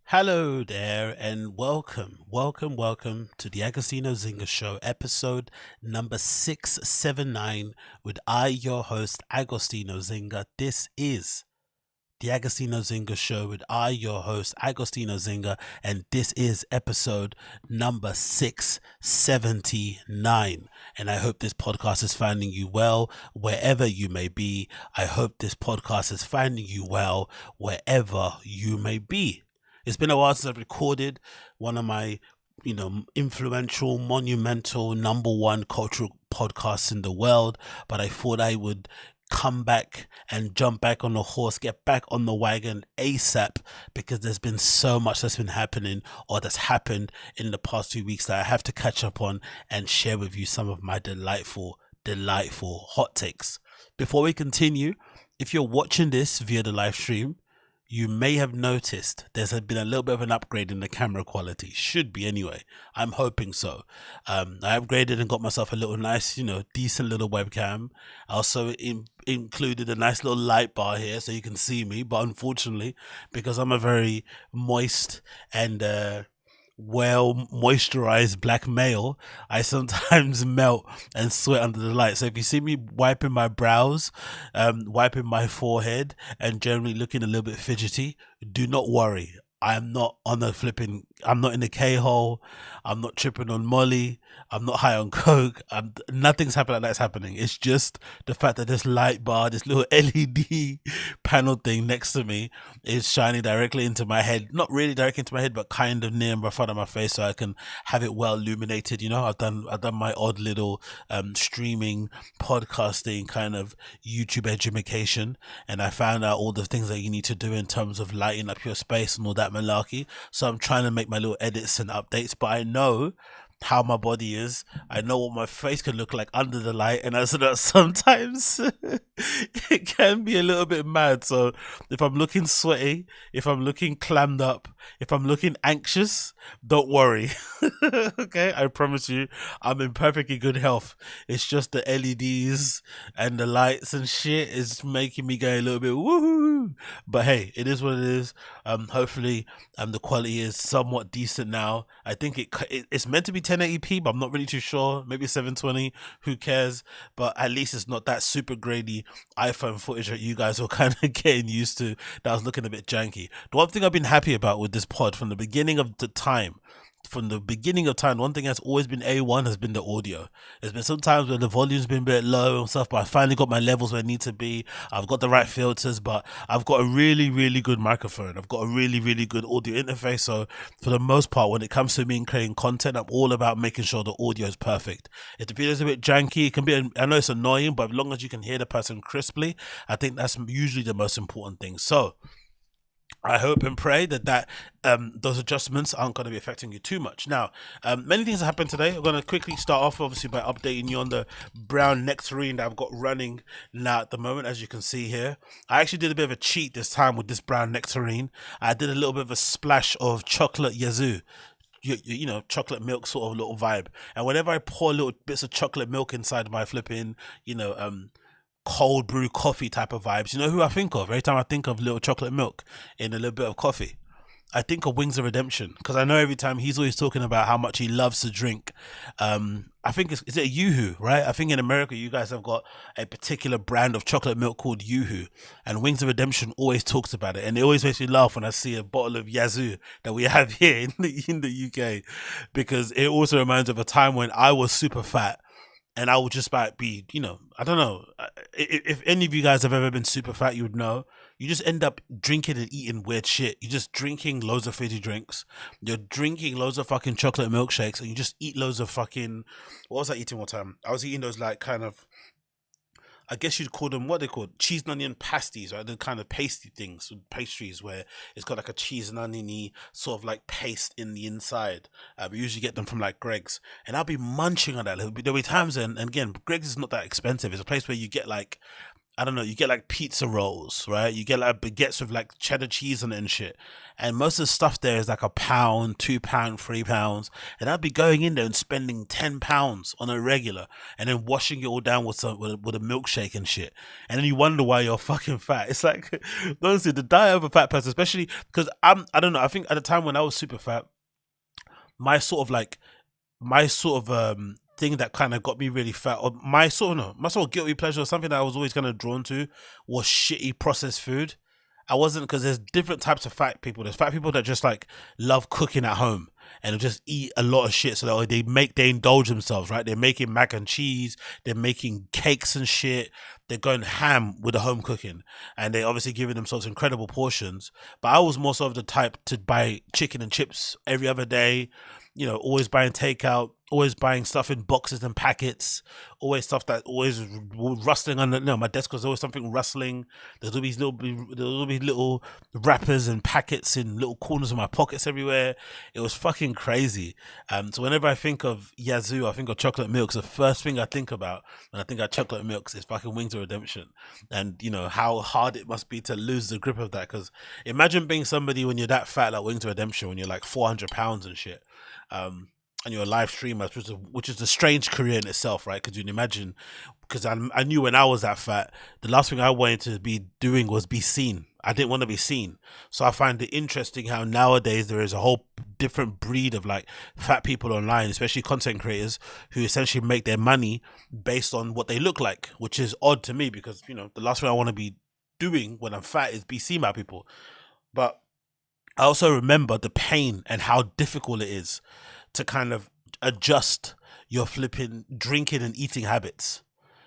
Hello there and welcome to the Agostinho Zinga Show, episode number 679 with your host, Agostinho Zinga. This is the Agostinho Zinga Show with your host, Agostinho Zinga, and this is episode number 679. And I hope this podcast is finding you well wherever you may be. I hope this podcast is finding you well wherever you may be. It's been a while since I've recorded one of my, influential, monumental, number one cultural podcasts in the world, but I thought I would come back and jump back on the horse, get back on the wagon ASAP, because there's been so much that's been happening or that's happened in the past 2 weeks that I have to catch up on and share with you some of my delightful hot takes. Before we continue, if you're watching this via the live stream, you may have noticed there's been a little bit of an upgrade in the camera quality. Should be anyway. I'm hoping so. I upgraded and got myself a little nice, decent little webcam. I also included a nice little light bar here so you can see me. But unfortunately, because I'm a very moist and well moisturized black male, I sometimes melt and sweat under the light. So if you see me wiping my brows, wiping my forehead, and generally looking a little bit fidgety, do not worry. I'm not I'm not in the K-hole. I'm not tripping on Molly. I'm not high on coke. Nothing's happening like that's happening. It's just the fact that this light bar, this little LED panel thing next to me is shining directly into my head. Not really directly into my head, but kind of near in front of my face so I can have it well illuminated. I've done my odd little streaming, podcasting kind of YouTube education, and I found out all the things that you need to do in terms of lighting up your space and all that malarkey. So I'm trying to make my little edits and updates, but I know how my body is. I know what my face can look like under the light, and I said that sometimes it can be a little bit mad. So if I'm looking sweaty, if I'm looking clammed up, if I'm looking anxious, don't worry. Okay, I promise you, I'm in perfectly good health. It's just the LEDs and the lights and shit is making me go a little bit woohoo. But hey, it is what it is. Hopefully, the quality is somewhat decent now. I think it's meant to be 1080p, but I'm not really too sure. Maybe 720. Who cares? But at least it's not that super grainy iPhone footage that you guys were kind of getting used to. That was looking a bit janky. The one thing I've been happy about with this pod from the beginning of time, one thing that's always been A1 has been the audio. There's been some times where the volume's been a bit low and stuff, but I finally got my levels where I need to be. I've got the right filters, but I've got a really, really good microphone. I've got a really, really good audio interface. So for the most part, when it comes to me and creating content, I'm all about making sure the audio is perfect. If the video is a bit janky, it can be, I know it's annoying, but as long as you can hear the person crisply, I think that's usually the most important thing. So I hope and pray that those adjustments aren't going to be affecting you too much. Now, many things have happened today. I'm going to quickly start off, obviously, by updating you on the brown nectarine that I've got running now at the moment, as you can see here. I actually did a bit of a cheat this time with this brown nectarine. I did a little bit of a splash of chocolate yazoo. Chocolate milk sort of little vibe. And whenever I pour little bits of chocolate milk inside my flipping, cold brew coffee type of vibes. You know who I think of every time I think of little chocolate milk in a little bit of coffee? I think of Wings of Redemption, because I know every time he's always talking about how much he loves to drink. I think is it Yoo-hoo, right? I think in America you guys have got a particular brand of chocolate milk called Yoo-hoo, and Wings of Redemption always talks about it, and it always makes me laugh when I see a bottle of Yazoo that we have here in the UK, because it also reminds of a time when I was super fat and I would just about be, I don't know. If any of you guys have ever been super fat, you would know. You just end up drinking and eating weird shit. You're just drinking loads of fizzy drinks. You're drinking loads of fucking chocolate milkshakes, and you just eat loads of fucking. What was I eating one time? I was eating those like kind of, I guess you'd call them, what they called, cheese and onion pasties, right? The kind of pasty things, pastries where it's got like a cheese and oniony sort of like paste in the inside. We usually get them from like Greg's, and I'll be munching on that. There'll be times, and again, Greg's is not that expensive. It's a place where you get like I don't know, you get like pizza rolls, right? You get like baguettes with like cheddar cheese on it and shit. And most of the stuff there is like £1, £2, £3. And I'd be going in there and spending £10 on a regular and then washing it all down with with a milkshake and shit. And then you wonder why you're fucking fat. It's like, honestly, the diet of a fat person, especially because I don't know, I think at the time when I was super fat, my sort of like my sort of thing that kind of got me really fat, or my sort of no, my sort of guilty pleasure, or something that I was always kind of drawn to, was shitty processed food. I wasn't, because there's different types of fat people. There's fat people that just like love cooking at home and just eat a lot of shit. So that they indulge themselves, right? They're making mac and cheese, they're making cakes and shit. They're going ham with the home cooking, and they're obviously giving themselves incredible portions. But I was more so of the type to buy chicken and chips every other day. You know, always buying takeout, always buying stuff in boxes and packets, always stuff that always rustling on my desk was always something rustling. There's all these little wrappers and packets in little corners of my pockets everywhere. It was fucking crazy. So whenever I think of Yazoo, I think of chocolate milks. The first thing I think about when I think of chocolate milks is fucking Wings of Redemption, and you know how hard it must be to lose the grip of that. Because imagine being somebody when you're that fat like Wings of Redemption, when you're like 400 pounds and shit. And you're a live streamer, which is a strange career in itself, right? Because you can imagine, because I knew when I was that fat, the last thing I wanted to be doing was be seen. I didn't want to be seen. So I find it interesting how nowadays there is a whole different breed of like fat people online, especially content creators, who essentially make their money based on what they look like, which is odd to me because, you know, the last thing I want to be doing when I'm fat is be seen by people. But I also remember the pain and how difficult it is to kind of adjust your flipping drinking and eating habits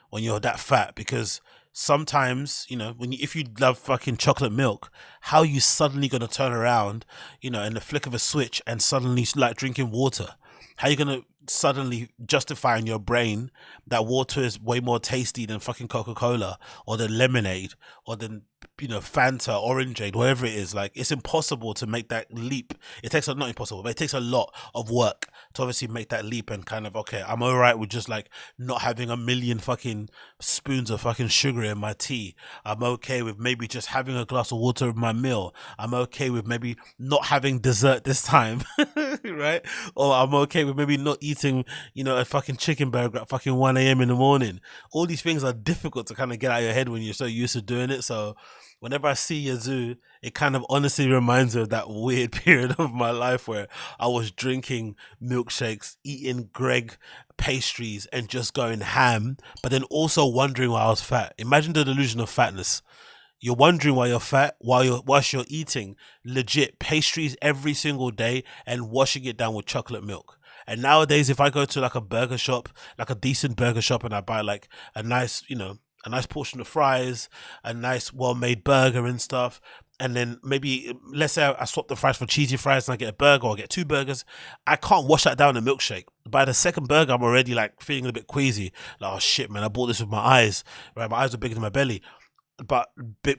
when you're that fat, because sometimes, you know, if you love fucking chocolate milk, how are you suddenly going to turn around, you know, in the flick of a switch and suddenly like drinking water? How are you going to suddenly justify in your brain that water is way more tasty than fucking Coca-Cola or than lemonade or than, you know, Fanta, orangeade, whatever it is? Like, it's impossible to make that leap. It takes not impossible, but it takes a lot of work to obviously make that leap and kind of, okay, I'm all right with just like not having a million fucking spoons of fucking sugar in my tea. I'm okay with maybe just having a glass of water with my meal. I'm okay with maybe not having dessert this time, right? Or I'm okay with maybe not eating, you know, a fucking chicken burger at fucking 1 a.m. in the morning. All these things are difficult to kind of get out of your head when you're so used to doing it. So whenever I see Yazoo, it kind of honestly reminds me of that weird period of my life where I was drinking milkshakes, eating Greg pastries, and just going ham, but then also wondering why I was fat. Imagine the delusion of fatness. You're wondering why you're fat whilst you're eating legit pastries every single day and washing it down with chocolate milk. And nowadays, if I go to like a burger shop, like a decent burger shop, and I buy like a nice, you know, a nice portion of fries, a nice well-made burger and stuff, and then maybe, let's say I swap the fries for cheesy fries and I get a burger or I get 2 burgers, I can't wash that down in a milkshake. By the second burger, I'm already like feeling a bit queasy. Like, oh shit, man, I bought this with my eyes, right? My eyes are bigger than my belly. But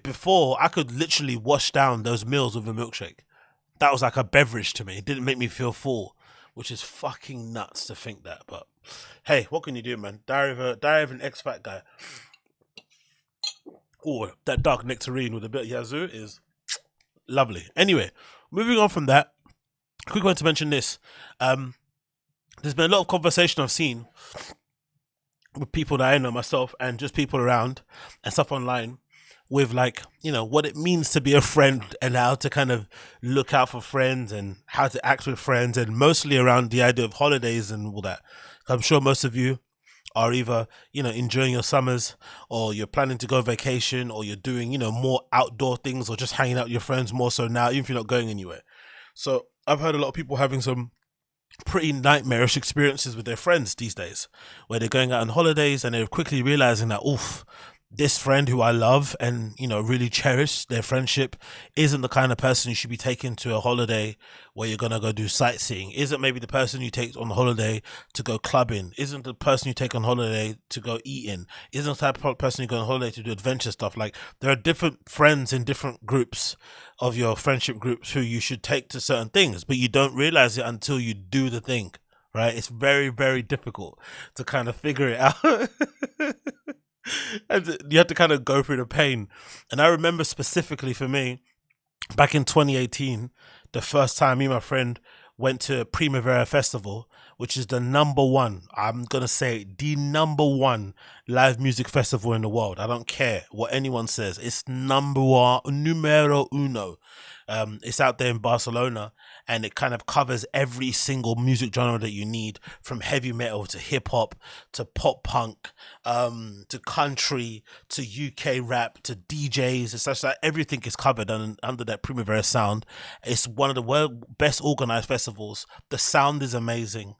before, I could literally wash down those meals with a milkshake. That was like a beverage to me. It didn't make me feel full, which is fucking nuts to think that. But hey, what can you do, man? Diary of an ex-fat guy. Oh, that dark nectarine with a bit of Yazoo is lovely. Anyway, moving on from that, quick one to mention this. There's been a lot of conversation I've seen with people that I know myself and just people around and stuff online with, like, you know, what it means to be a friend and how to kind of look out for friends and how to act with friends, and mostly around the idea of holidays and all that. I'm sure most of you are either, you know, enjoying your summers, or you're planning to go vacation, or you're doing, you know, more outdoor things, or just hanging out with your friends more so now, even if you're not going anywhere. So I've heard a lot of people having some pretty nightmarish experiences with their friends these days, where they're going out on holidays and they're quickly realizing that, oof, this friend who I love and, you know, really cherish their friendship isn't the kind of person you should be taking to a holiday where you're going to go do sightseeing. Isn't maybe the person you take on holiday to go clubbing. Isn't the person you take on holiday to go eating. Isn't the type of person you go on holiday to do adventure stuff. Like, there are different friends in different groups of your friendship groups who you should take to certain things, but you don't realize it until you do the thing, right? It's very, very difficult to kind of figure it out. And you had to kind of go through the pain. And I remember specifically for me, back in 2018, the first time me and my friend went to Primavera Festival, which is the number one, I'm going to say the number one live music festival in the world. I don't care what anyone says. It's number one, numero uno. It's out there in Barcelona, and it kind of covers every single music genre that you need, from heavy metal to hip hop to pop punk, to country to UK rap to DJs. It's such that everything is covered under that Primavera Sound. It's one of the world best organized festivals. The sound is amazing,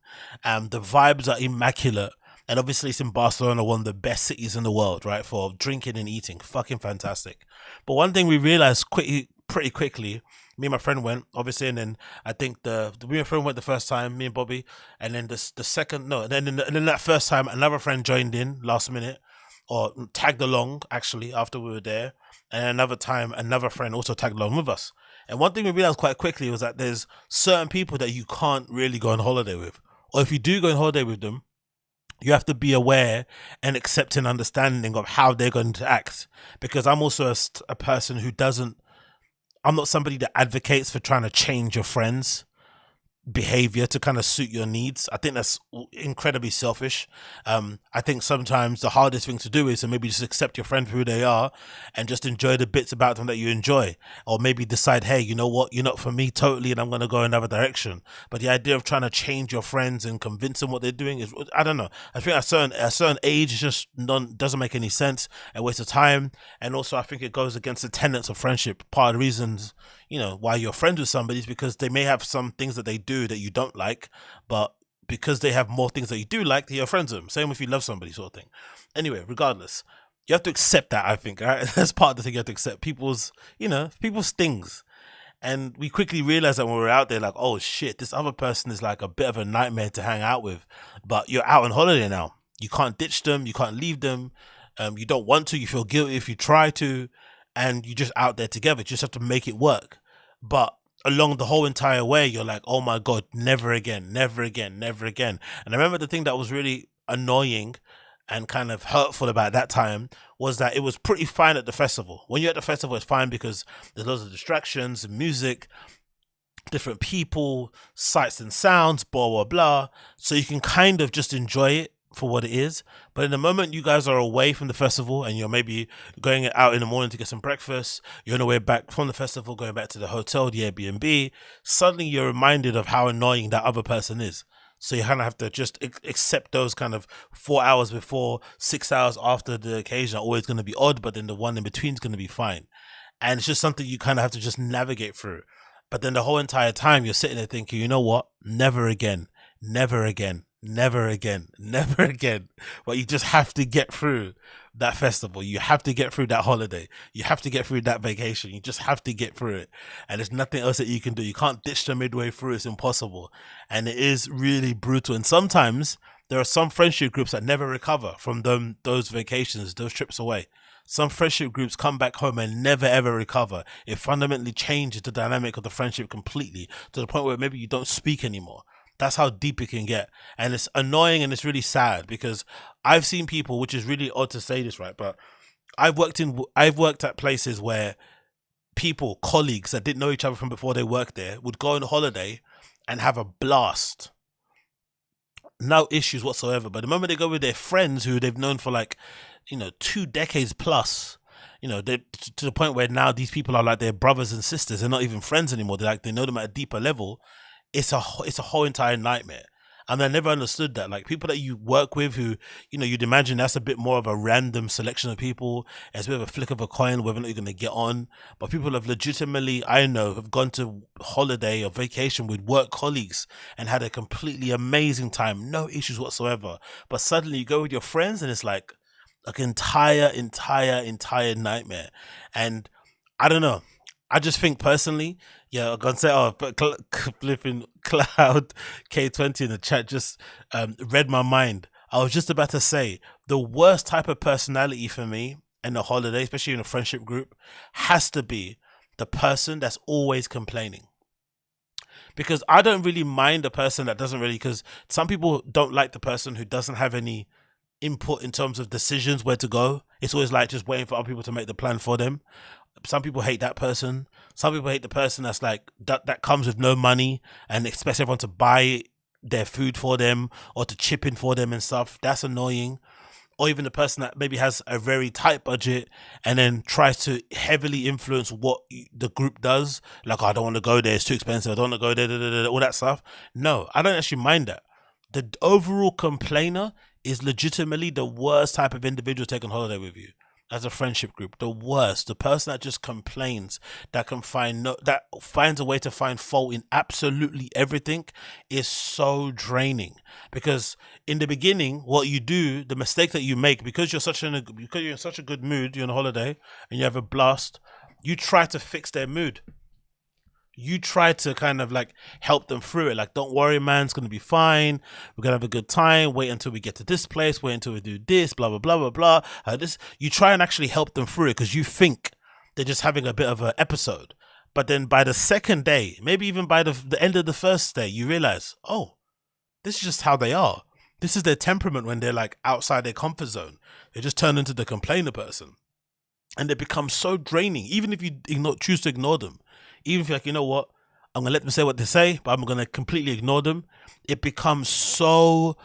the vibes are immaculate. And obviously, it's in Barcelona, one of the best cities in the world, right? For drinking and eating. Fucking fantastic. But one thing we realized pretty quickly, me and my friend went, obviously, and then I think me and my friend went the first time, me and Bobby, and then the second, no, and then that first time, another friend joined in last minute, or tagged along, actually, after we were there. And another time, another friend also tagged along with us. And one thing we realized quite quickly was that there's certain people that you can't really go on holiday with. Or if you do go on holiday with them, you have to be aware and accept and understanding of how they're going to act. Because I'm also a person who I'm not somebody that advocates for trying to change your friends' behavior to kind of suit your needs. I think that's incredibly selfish. I think sometimes the hardest thing to do is to maybe just accept your friend for who they are and just enjoy the bits about them that you enjoy, or maybe decide, hey, you know what, you're not for me totally, and I'm going to go another direction. But the idea of trying to change your friends and convince them what they're doing is, I don't know. I think at a certain age, it just doesn't make any sense, a waste of time. And also, I think it goes against the tenets of friendship. Part of the reasons, why you're friends with somebody is because they may have some things that they do that you don't like, but because they have more things that you do like, you're friends with them. Same if you love somebody, sort of thing. Anyway, regardless, you have to accept that, I think, right? That's part of the thing. You have to accept people's things. And we quickly realized that when we were out there, like, oh shit, this other person is like a bit of a nightmare to hang out with. But you're out on holiday now. You can't ditch them. You can't leave them. You don't want to. You feel guilty if you try to. And you're just out there together. You just have to make it work. But along the whole entire way, you're like, oh my God, never again, never again, never again. And I remember the thing that was really annoying and kind of hurtful about that time was that it was pretty fine at the festival. When you're at the festival, it's fine because there's loads of distractions, music, different people, sights and sounds, blah, blah, blah. So you can kind of just enjoy it for what it is. But in the moment you guys are away from the festival and you're maybe going out in the morning to get some breakfast, you're on the way back from the festival, going back to the hotel, the Airbnb, suddenly you're reminded of how annoying that other person is. So you kind of have to just accept those kind of 4 hours before, 6 hours after the occasion are always going to be odd, but then the one in between is going to be fine. And it's just something you kind of have to just navigate through. But then the whole entire time you're sitting there thinking, you know what? Never again, never again, never again, never again. But you just have to get through that festival. You have to get through that holiday. You have to get through that vacation. You just have to get through it. And there's nothing else that you can do. You can't ditch them midway through. It's impossible. And it is really brutal. And sometimes there are some friendship groups that never recover from those vacations, those trips away. Some friendship groups come back home and never ever recover. It fundamentally changes the dynamic of the friendship completely, to the point where maybe you don't speak anymore. That's how deep it can get. And it's annoying and it's really sad, because I've seen people, which is really odd to say this, right? But I've worked at places where people, colleagues that didn't know each other from before they worked there, would go on holiday and have a blast. No issues whatsoever. But the moment they go with their friends who they've known for 2 decades plus, they, to the point where now these people are like their brothers and sisters. They're not even friends anymore. They know them at a deeper level. It's a whole entire nightmare. And I never understood that. Like, people that you work with who, you'd imagine that's a bit more of a random selection of people. It's a bit of a flick of a coin whether or not you're going to get on. But people have legitimately, I know, have gone to holiday or vacation with work colleagues and had a completely amazing time. No issues whatsoever. But suddenly you go with your friends and it's like an entire nightmare. And I don't know. I just think personally, I'm gonna say, but flipping Cloud K20 in the chat just read my mind. I was just about to say, the worst type of personality for me in a holiday, especially in a friendship group, has to be the person that's always complaining. Because I don't really mind the person that doesn't really, because some people don't like the person who doesn't have any input in terms of decisions where to go. It's always like just waiting for other people to make the plan for them. Some people hate that person. Some people hate the person that's like that comes with no money and expects everyone to buy their food for them or to chip in for them and stuff. That's annoying. Or even the person that maybe has a very tight budget and then tries to heavily influence what the group does. Like, oh, I don't want to go there, it's too expensive, I don't want to go there, all that stuff. No, I don't actually mind that. The overall complainer is legitimately the worst type of individual taking holiday with you as a friendship group. The worst, the person that just complains, that can find that finds a way to find fault in absolutely everything, is so draining. Because in the beginning, what you do, the mistake that you make, because you're in such a good mood, you're on holiday and you have a blast, you try to fix their mood. You try to kind of like help them through it. Like, don't worry, man, it's going to be fine. We're going to have a good time. Wait until we get to this place. Wait until we do this, blah, blah, blah, blah, blah. You try and actually help them through it because you think they're just having a bit of an episode. But then by the second day, maybe even by the end of the first day, you realize, oh, this is just how they are. This is their temperament when they're like outside their comfort zone. They just turn into the complainer person. And they become so draining, even if you choose to ignore them. Even if you're like, you know what, I'm going to let them say what they say, but I'm going to completely ignore them. It becomes so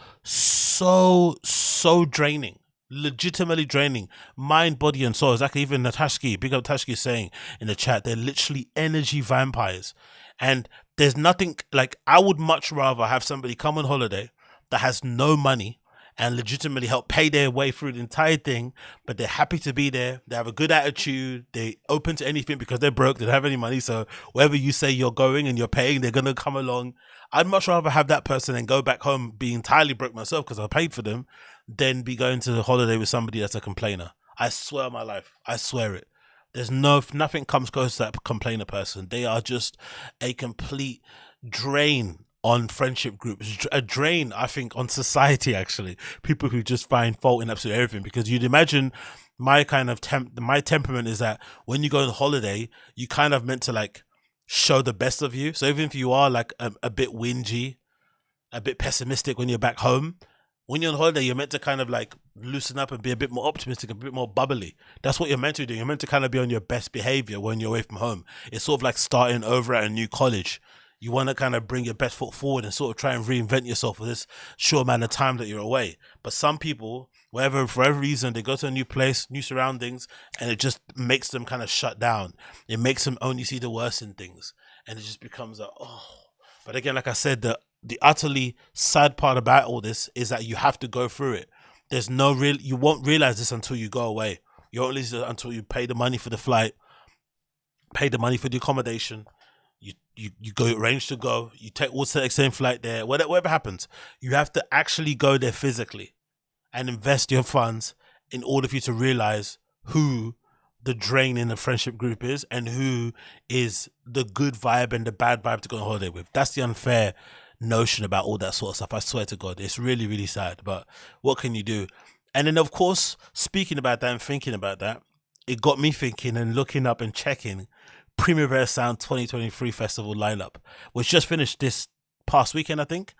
draining. Legitimately draining. Mind, body, and soul. Exactly. Even Natashki, big up Natashki, saying in the chat, they're literally energy vampires. And there's nothing, like, I would much rather have somebody come on holiday that has no money and legitimately help pay their way through the entire thing, but they're happy to be there. They have a good attitude. They're open to anything because they're broke. They don't have any money. So wherever you say you're going and you're paying, they're going to come along. I'd much rather have that person and go back home being entirely broke myself because I paid for them than be going to the holiday with somebody that's a complainer. I swear on my life. I swear it. There's nothing comes close to that complainer person. They are just a complete drain on friendship groups, a drain, I think, on society, actually. People who just find fault in absolutely everything. Because you'd imagine my kind of my temperament is that when you go on holiday, you kind of meant to like show the best of you. So even if you are like a bit whingy, a bit pessimistic when you're back home, when you're on holiday, you're meant to kind of like loosen up and be a bit more optimistic, a bit more bubbly. That's what you're meant to do. You're meant to kind of be on your best behavior when you're away from home. It's sort of like starting over at a new college. You want to kind of bring your best foot forward and sort of try and reinvent yourself for this short amount of time that you're away. But some people, for whatever reason, they go to a new place, new surroundings, and it just makes them kind of shut down. It makes them only see the worst in things. And it just becomes But again, like I said, the utterly sad part about all this is that you have to go through it. There's you won't realize this until you go away. You won't realize it until you pay the money for the flight, pay the money for the accommodation. You go arrange to go, you take all the same flight there, whatever happens, you have to actually go there physically and invest your funds in order for you to realize who the drain in the friendship group is and who is the good vibe and the bad vibe to go on holiday with. That's the unfair notion about all that sort of stuff. I swear to God, it's really, really sad, but what can you do? And then, of course, speaking about that and thinking about that, it got me thinking and looking up and checking Primavera Sound 2023 festival lineup, which just finished this past weekend, I think.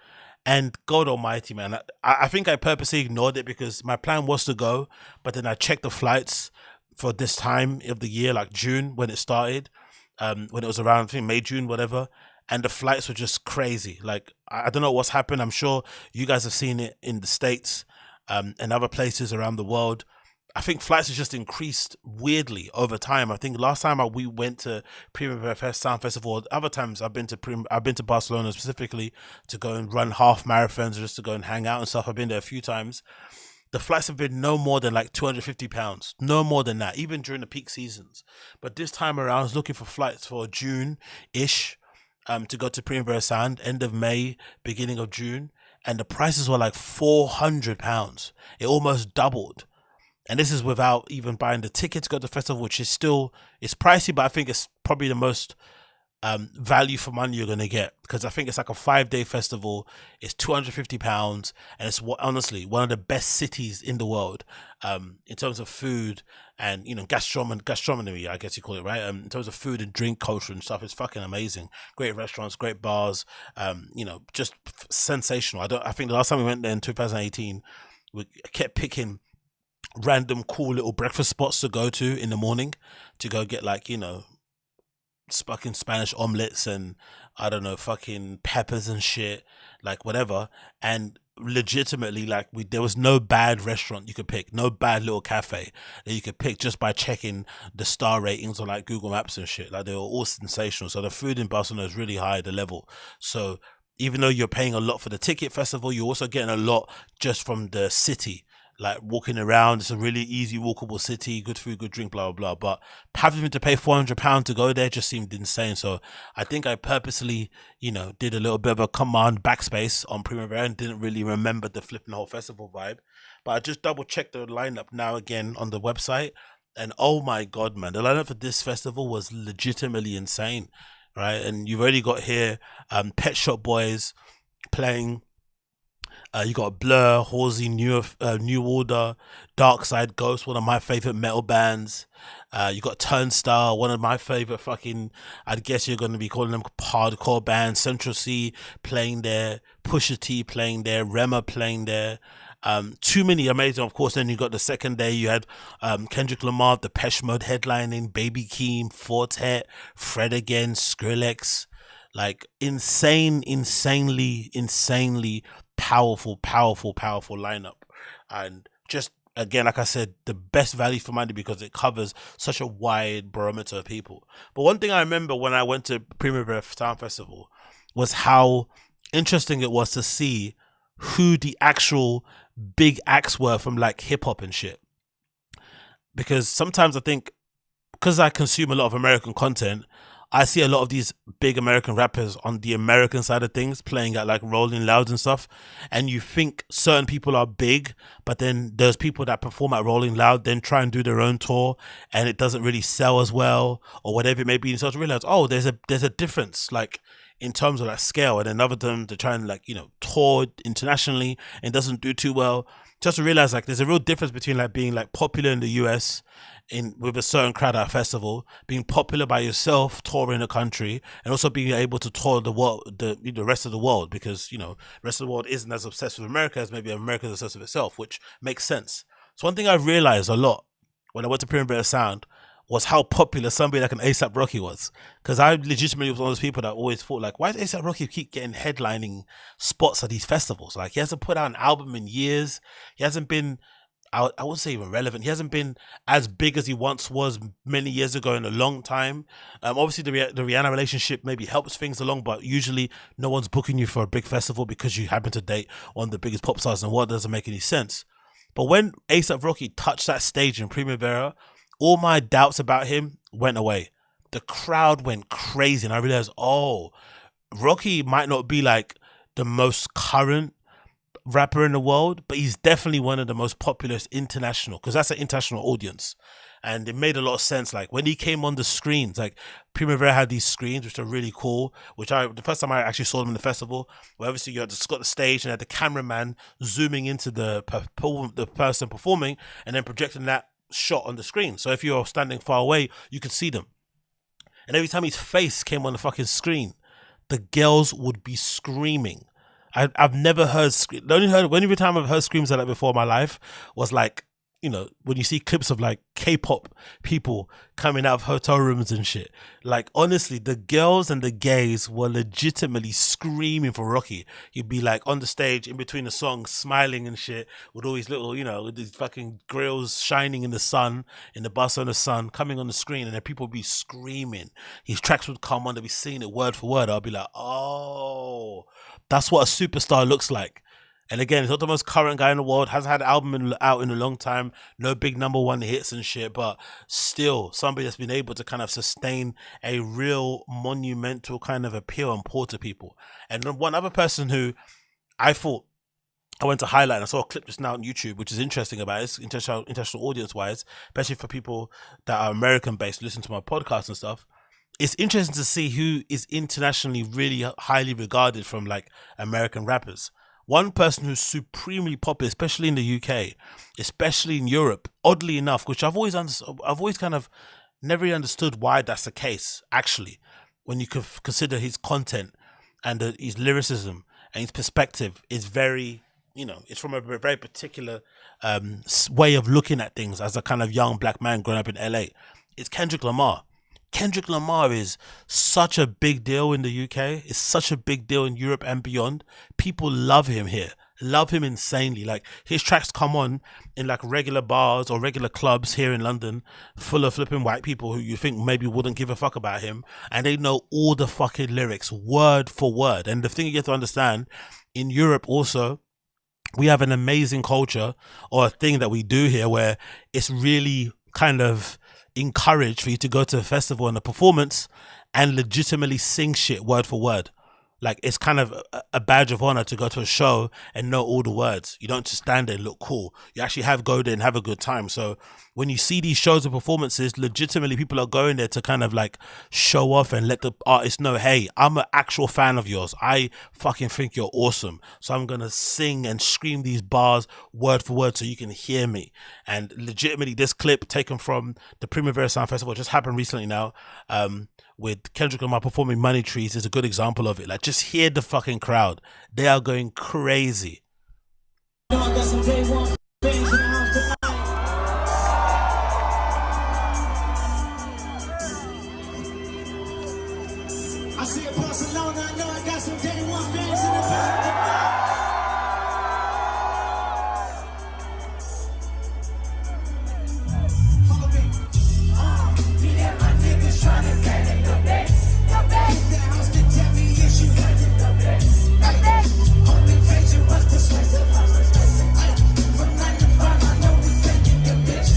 And God almighty, man, I think I purposely ignored it because my plan was to go, but then I checked the flights for this time of the year, like June when it started, when it was around, I think May, June, whatever. And the flights were just crazy. Like, I don't know what's happened. I'm sure you guys have seen it in the States and other places around the world. I think flights have just increased weirdly over time. I think last time we went to Primavera Sound Festival, other times I've been to Barcelona specifically to go and run half marathons, just to go and hang out and stuff. I've been there a few times. The flights have been no more than like £250, no more than that, even during the peak seasons. But this time around, I was looking for flights for June-ish to go to Primavera Sound, end of May, beginning of June, and the prices were like £400. It almost doubled. And this is without even buying the ticket to go to the festival, which is still, it's pricey, but I think it's probably the most value for money you're going to get, because I think it's like a 5-day festival. It's £250, and it's honestly one of the best cities in the world in terms of food and, you know, gastronomy, I guess you call it, right? In terms of food and drink culture and stuff, it's fucking amazing. Great restaurants, great bars, you know, just sensational. I think the last time we went there in 2018, we kept picking random cool little breakfast spots to go to in the morning to go get like, you know, fucking Spanish omelets and I don't know, fucking peppers and shit, like whatever. And legitimately, like there was no bad restaurant you could pick, no bad little cafe that you could pick just by checking the star ratings on like Google Maps and shit. Like they were all sensational. So the food in Barcelona is really high, the level. So even though you're paying a lot for the ticket festival, you're also getting a lot just from the city. Like walking around, it's a really easy walkable city, good food, good drink, blah blah blah. But having to pay £400 to go there just seemed insane. So I think I purposely, you know, did a little bit of a command backspace on Primavera and didn't really remember the flipping whole festival vibe. But I just double checked the lineup now again on the website, and oh my god, man, the lineup for this festival was legitimately insane, right? And you've already got here, Pet Shop Boys playing. You got Blur, Halsey, New Order, Dark Side Ghost, one of my favorite metal bands. You got Turnstile, one of my favorite fucking, I'd guess you're going to be calling them hardcore bands. Central Cee playing there, Pusha T playing there, Rema playing there. Too many amazing, of course. Then you got the second day, you had Kendrick Lamar, Depeche Mode headlining, Baby Keem, Fortet, Fred again, Skrillex. Like insanely powerful lineup. And just again, like I said, the best value for money because it covers such a wide barometer of people. But one thing I remember when I went to Primavera Sound Festival was how interesting it was to see who the actual big acts were from like hip hop and shit. Because sometimes I think, because I consume a lot of American content, I see a lot of these big American rappers on the American side of things playing at like Rolling Loud and stuff. And you think certain people are big, but then there's people that perform at Rolling Loud, then try and do their own tour and it doesn't really sell as well or whatever it may be. And so to realize, oh, there's a difference like in terms of that scale. And then other them to try and like, you know, tour internationally and doesn't do too well. Just to realize like there's a real difference between like being like popular in the US with a certain crowd at a festival, being popular by yourself, touring the country, and also being able to tour the world, the rest of the world, because you know the rest of the world isn't as obsessed with America as maybe America is obsessed with itself, which makes sense. So one thing I realized a lot when I went to Primavera Sound was how popular somebody like an A$AP Rocky was. Because I legitimately was one of those people that always thought like, why does A$AP Rocky keep getting headlining spots at these festivals? Like he hasn't put out an album in years. He hasn't been, I wouldn't say even relevant. He hasn't been as big as he once was many years ago in a long time. Obviously the Rihanna relationship maybe helps things along, but usually no one's booking you for a big festival because you happen to date one of the biggest pop stars in the world. Doesn't make any sense. But when A$AP Rocky touched that stage in Primavera, all my doubts about him went away. The crowd went crazy and I realized, oh, Rocky might not be like the most current rapper in the world, but he's definitely one of the most popular international, because that's an international audience. And it made a lot of sense. Like when he came on the screens, like Primavera had these screens, which are really cool, the first time I actually saw them in the festival, where obviously you had got the stage and had the cameraman zooming into the person performing and then projecting that shot on the screen. So if you're standing far away, you could see them. And every time his face came on the fucking screen, the girls would be screaming. I've never heard the only time I've heard screams like that before in my life was like, you know, when you see clips of like K-pop people coming out of hotel rooms and shit. Like honestly, the girls and the gays were legitimately screaming for Rocky. He'd be like on the stage in between the songs, smiling and shit, with all these little, you know, with these fucking grills shining in the sun, in the Barcelona sun, coming on the screen, and then people would be screaming. His tracks would come on, they'd be singing it word for word. I'll be like, oh, that's what a superstar looks like. And again, he's not the most current guy in the world, hasn't had an album out in a long time, no big #1 hits and shit, but still somebody that's been able to kind of sustain a real monumental kind of appeal and pull to people. And one other person who I thought I went to highlight, and I saw a clip just now on YouTube, which is interesting about it, international audience wise, especially for people that are American based, listen to my podcast and stuff. It's interesting to see who is internationally really highly regarded from like American rappers. One person who's supremely popular, especially in the UK, especially in Europe, oddly enough, which I've always kind of never really understood why that's the case, actually, when you consider his content and his lyricism and his perspective is very it's from a very particular way of looking at things as a kind of young black man growing up in LA. It's Kendrick Lamar. Kendrick Lamar is such a big deal in the UK. It's such a big deal in Europe and beyond. People love him here, love him insanely. Like, his tracks come on in like regular bars or regular clubs here in London, full of flipping white people who you think maybe wouldn't give a fuck about him, and they know all the fucking lyrics word for word. And the thing you have to understand, in Europe also, we have an amazing culture, or a thing that we do here, where it's really kind of encouraged for you to go to a festival and a performance and legitimately sing shit word for word. Like, it's kind of a badge of honor to go to a show and know all the words. You don't just stand there and look cool. You actually go there and have a good time. So when you see these shows and performances, legitimately people are going there to kind of like show off and let the artist know, hey, I'm an actual fan of yours. I fucking think you're awesome. So I'm going to sing and scream these bars word for word so you can hear me. And legitimately, this clip taken from the Primavera Sound Festival just happened recently now, with Kendrick Lamar performing Money Trees, is a good example of it. Like, just hear the fucking crowd. They are going crazy. I see a Barcelona, I know I got some day one fans in the back. Follow me. Me and my niggas trying to get in the bed. The house can tell me if you got it. Home invasion was persuasive. From 9 to 5, I know we taking the bitch.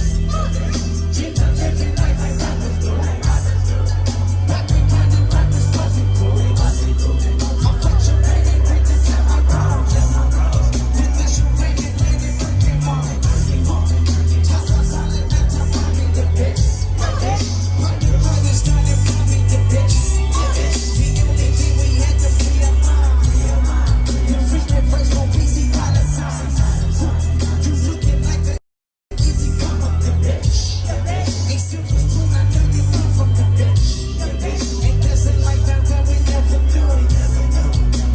Keep the living life like rappers do. Rapping kind of rappers wasn't cool. I'm fucking ready, break the time I ground. Then that you break it, let it fucking moment. Tazs solid, that time I need the bitch. Party brothers trying to call me the bitch. The only thing we had to free our mind. The freaking first on PC policies. You looking like the easy come up the bitch. Ain't silver spoon, I know you come from the bitch. Ain't dancing like that where we never knew.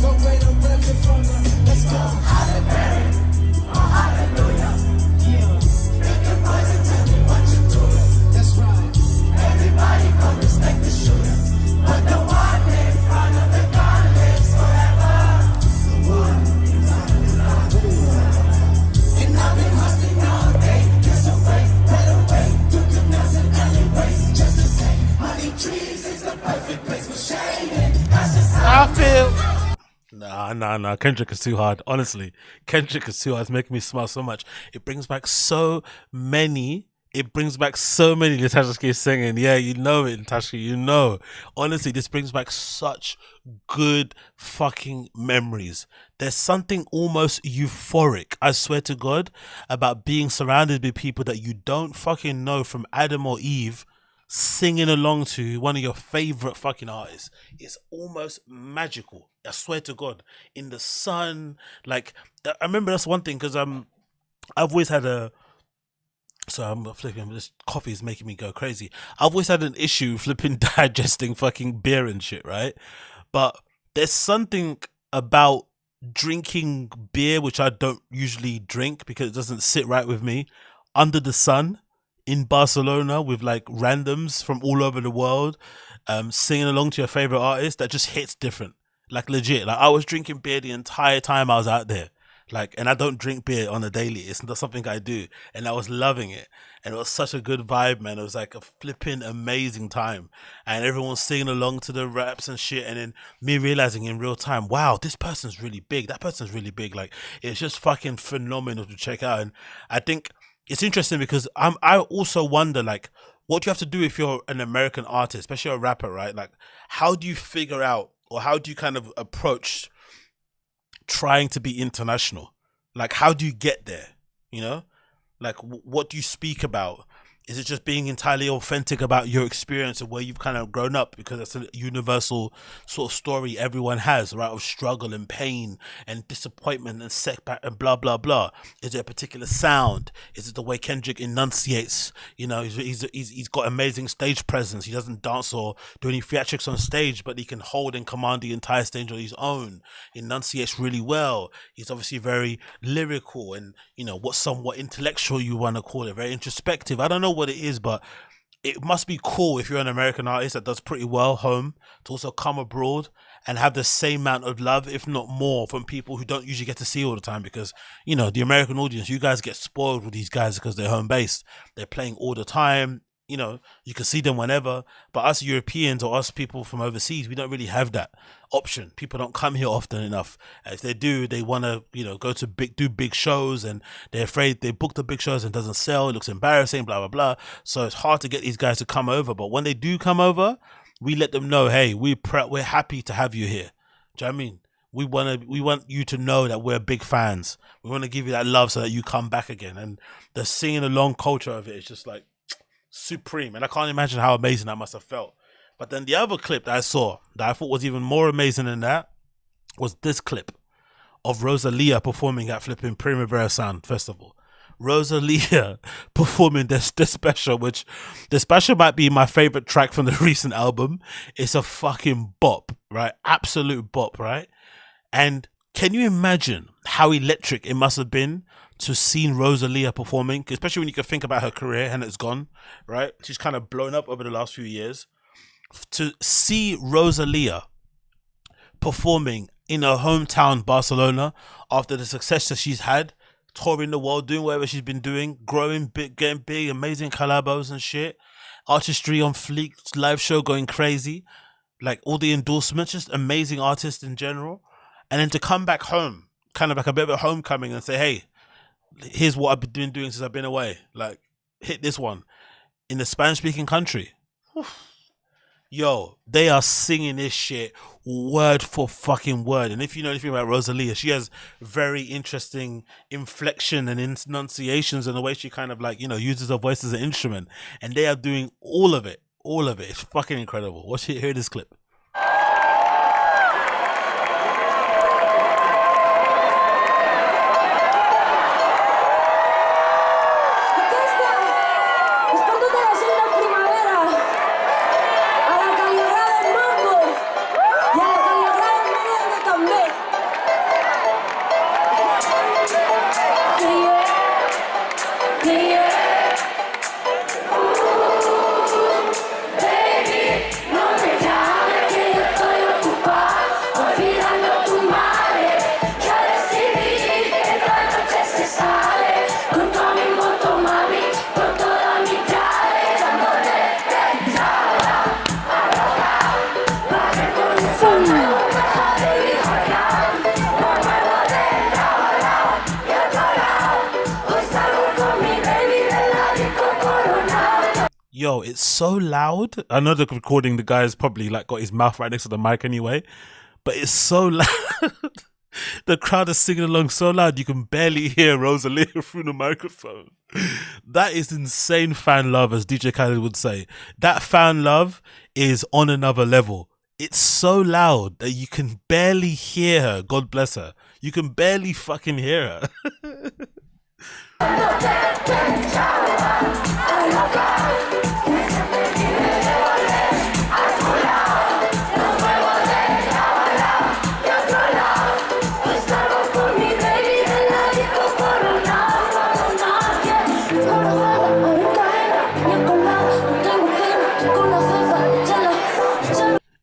Go where the reverend from her. Let's go. Hallelujah. Oh, hallelujah. Yeah. Make the boys and tell me what you doing. That's right. Everybody go respect the shooter. But the one in front of the gun lives forever. The one in front of the gun lives forever. And I've been hustling all day. There's a way, better way. Through canals and alleyways. Just the same. Money trees is the perfect place for shading. That's just how I feel. Nah. Kendrick is too hard. Honestly, Kendrick is too hard. It's making me smile so much. It brings back so many. Natasha Cee singing. Yeah, you know it, Natasha. You know. Honestly, this brings back such good fucking memories. There's something almost euphoric, I swear to God, about being surrounded by people that you don't fucking know from Adam or Eve, singing along to one of your favorite fucking artists. It's almost magical. I swear to God. In the sun, like, I remember that's one thing, because I've always had a. So I'm flipping. This coffee is making me go crazy. I've always had an issue flipping digesting fucking beer and shit, right? But there's something about drinking beer, which I don't usually drink because it doesn't sit right with me, under the sun in Barcelona with like randoms from all over the world, singing along to your favorite artist, that just hits different. Like, legit. Like, I was drinking beer the entire time I was out there. Like, and I don't drink beer on a daily. It's not something I do. And I was loving it. And it was such a good vibe, man. It was like a flipping amazing time. And everyone's singing along to the raps and shit. And then me realizing in real time, wow, this person's really big. That person's really big. Like, it's just fucking phenomenal to check out. And I think it's interesting because I also wonder, like, what do you have to do if you're an American artist, especially a rapper, right? Like, how do you figure out, or how do you kind of approach trying to be international? Like, how do you get there? You know, like, what do you speak about? Is it just being entirely authentic about your experience and where you've kind of grown up? Because that's a universal sort of story everyone has, right? Of struggle and pain and disappointment and setback and blah, blah, blah. Is it a particular sound? Is it the way Kendrick enunciates? You know, he's got amazing stage presence. He doesn't dance or do any theatrics on stage, but he can hold and command the entire stage on his own. He enunciates really well. He's obviously very lyrical and, you know, what somewhat intellectual you want to call it, very introspective. I don't know what it is, but it must be cool if you're an American artist that does pretty well home to also come abroad and have the same amount of love, if not more, from people who don't usually get to see all the time. Because, you know, the American audience, you guys get spoiled with these guys because they're home based. They're playing all the time. You know, you can see them whenever. But us Europeans or us people from overseas, we don't really have that option. People don't come here often enough. If they do, they want to, you know, go to do big shows, and they're afraid they book the big shows and it doesn't sell. It looks embarrassing, blah, blah, blah. So it's hard to get these guys to come over. But when they do come over, we let them know, hey, we're happy to have you here. Do you know what I mean? We want you to know that we're big fans. We want to give you that love so that you come back again. And the singing along culture of it is just like supreme, and I can't imagine how amazing that must have felt. But then the other clip that I saw that I thought was even more amazing than that was this clip of Rosalia performing at flipping Primavera Sound Festival. Rosalia performing this special, which the special might be my favorite track from the recent album. It's a fucking bop, right? Absolute bop, right? And can you imagine how electric it must have been to see Rosalia performing, especially when you can think about her career and it's gone, right? She's kind of blown up over the last few years. To see Rosalia performing in her hometown, Barcelona, after the success that she's had, touring the world, doing whatever she's been doing, growing big, getting big, amazing collabos and shit, artistry on fleek, live show going crazy, like all the endorsements, just amazing artist in general. And then to come back home, kind of like a bit of a homecoming, and say, hey, here's what I've been doing since I've been away. Like, hit this one in the Spanish-speaking country. Yo, they are singing this shit word for fucking word. And if you know anything about Rosalia, she has very interesting inflection and enunciations and the way she kind of like, you know, uses her voice as an instrument. And they are doing all of it. All of it. It's fucking incredible. Watch it. Hear this clip. Yo, it's so loud. I know the recording, the guy's probably like got his mouth right next to the mic anyway, but it's so loud. The crowd is singing along so loud you can barely hear Rosalia through the microphone. That is insane fan love, as DJ Khaled would say. That fan love is on another level. It's so loud that you can barely hear her. God bless her. You can barely fucking hear her.